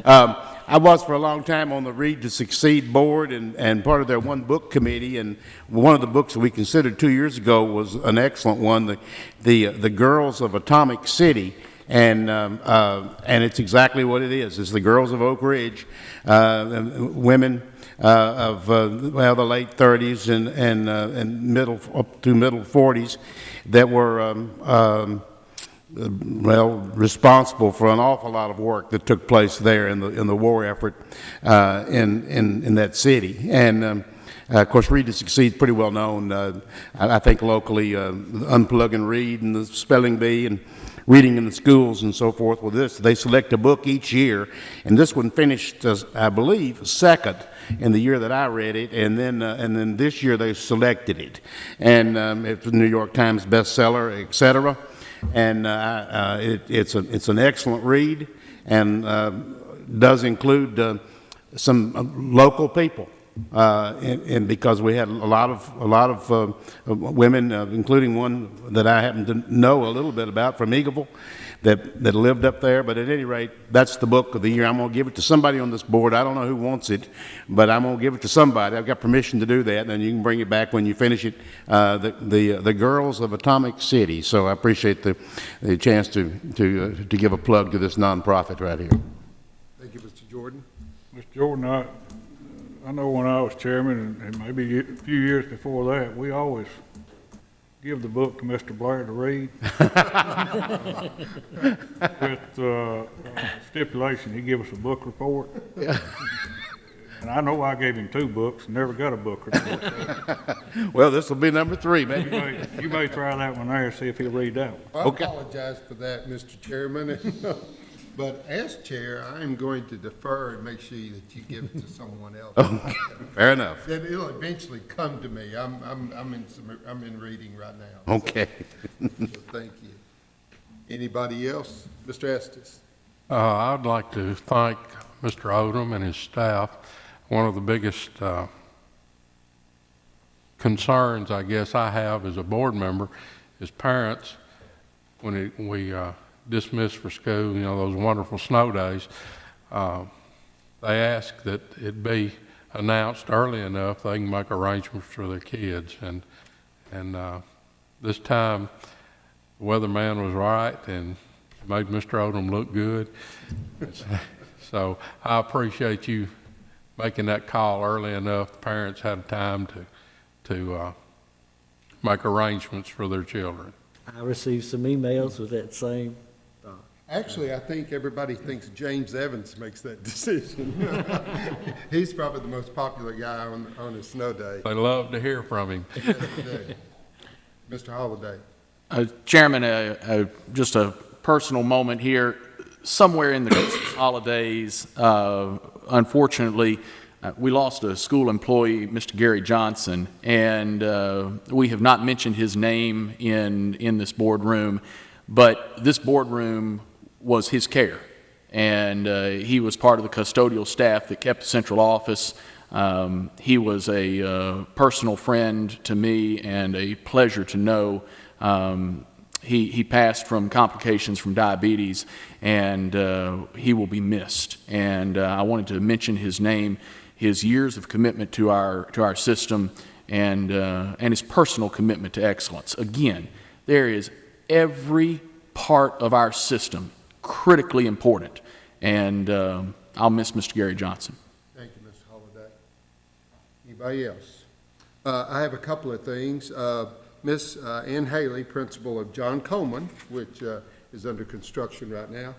I was for a long time on the Read to Succeed board and part of their one book committee, and one of the books that we considered 2 years ago was an excellent one, the Girls of Atomic City. and it's exactly what it is. It's the girls of Oak Ridge, women of the late 30s and middle up to middle 40s that were responsible for an awful lot of work that took place there in the war effort in that city. And of course, Read to Succeed, pretty well known, I think locally, Unplug and Read and the Spelling Bee and reading in the schools and so forth. Well, they select a book each year, and this one finished, I believe, second in the year that I read it, and then this year they selected it, and it was a New York Times bestseller, etc. And it's an excellent read, and does include some local people. And because we had a lot of women, including one that I happen to know a little bit about from Eagleville, that lived up there. But at any rate, that's the book of the year. I'm going to give it to somebody on this board. I don't know who wants it, but I'm going to give it to somebody. I've got permission to do that, and then you can bring it back when you finish it. The Girls of Atomic City. So I appreciate the chance to give a plug to this nonprofit right here. Thank you, Mr. Jordan. Mr. Jordan, I know when I was chairman, and maybe a few years before that, we always give the book to Mr. Blair to read. With stipulation, he give us a book report. And I know I gave him 2 books and never got a book report. Well, this will be number 3, maybe. You may try that one there, see if he'll read that one. I apologize for that, Mr. Chairman. But as chair, I am going to defer and make sure that you give it to someone else. Okay, fair enough. It'll eventually come to me. I'm in reading right now. Okay. So thank you. Anybody else? Mr. Estes. I'd like to thank Mr. Odom and his staff. One of the biggest concerns, I guess, I have as a board member is parents, when we dismissed for school, you know, those wonderful snow days, they ask that it be announced early enough they can make arrangements for their kids. And this time, the weatherman was right and made Mr. Odom look good. So I appreciate you making that call early enough. The parents had time to make arrangements for their children. I received some emails with that same. Actually, I think everybody thinks James Evans makes that decision. He's probably the most popular guy on a snow day. They love to hear from him. Mr. Holliday. Chairman, just a personal moment here. Somewhere in the Christmas holidays, unfortunately, we lost a school employee, Mr. Gary Johnson, and we have not mentioned his name in this boardroom, but this boardroom was his care, and he was part of the custodial staff that kept the central office. He was a personal friend to me and a pleasure to know. He passed from complications from diabetes, and he will be missed. And I wanted to mention his name, his years of commitment to our system, and his personal commitment to excellence. Again, there is every part of our system critically important, and I'll miss Mr. Gary Johnson. Thank you, Mr. Holliday. Anybody else? I have a couple of things. Miss Ann Haley, principal of John Coleman, which is under construction right now,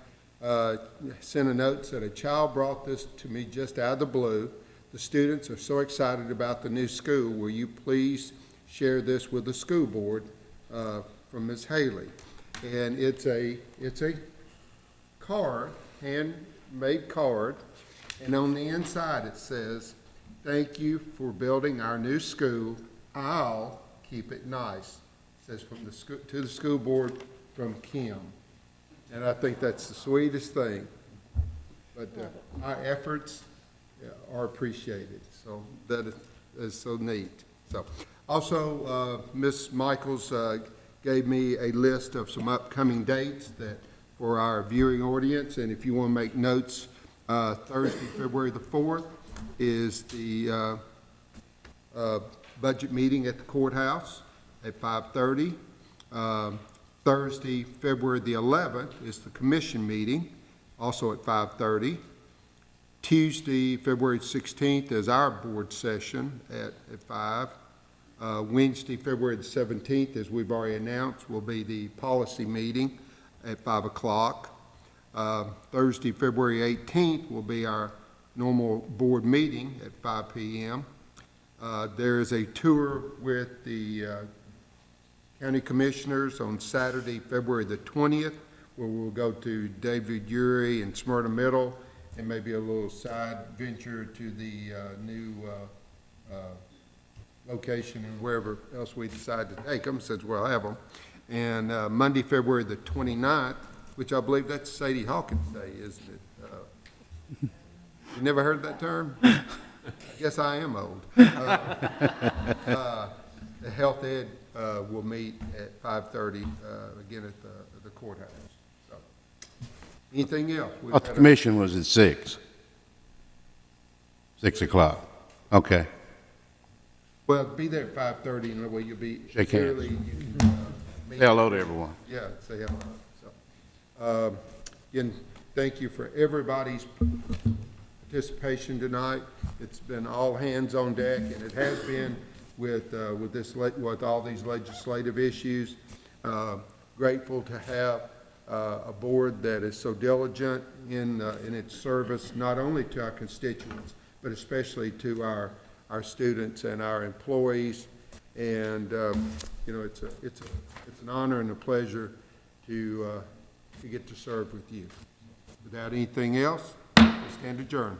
sent a note, said a child brought this to me just out of the blue. The students are so excited about the new school. Will you please share this with the school board from Ms. Haley? And it's a card, handmade card, and on the inside it says, "Thank you for building our new school. I'll keep it nice." It says from the school to the school board from Kim, and I think that's the sweetest thing. But our efforts are appreciated, so that is so neat. So, also, Ms. Michaels gave me a list of some upcoming dates for our viewing audience, and if you want to make notes, Thursday, February the 4th is the budget meeting at the courthouse at 5:30. Thursday, February the 11th, is the commission meeting, also at 5:30. Tuesday, February 16th, is our board session at 5. Wednesday, February the 17th, as we've already announced, will be the policy meeting at 5 o'clock. Thursday, February 18th, will be our normal board meeting at 5 p.m. There is a tour with the county commissioners on Saturday, February the 20th, where we'll go to David Urey and Smyrna Middle, and maybe a little side venture to the new location and wherever else we decide to take them, since we'll have them. And Monday, February the 29th, which I believe that's Sadie Hawkins Day, isn't it? You never heard that term? I guess I am old. The Health Ed will meet at 5:30, again at the courthouse. So, anything else? The commission was at 6. 6 o'clock. Okay. Well, be there at 5:30, and that way you'll be. Shake hands. Clearly, you can, Say hello to everyone. Yeah, say hello. So, again, thank you for everybody's participation tonight. It's been all hands on deck, and it has been with all these legislative issues. Grateful to have a board that is so diligent in its service, not only to our constituents, but especially to our students and our employees. And you know, it's an honor and a pleasure to get to serve with you. Without anything else, we stand adjourned.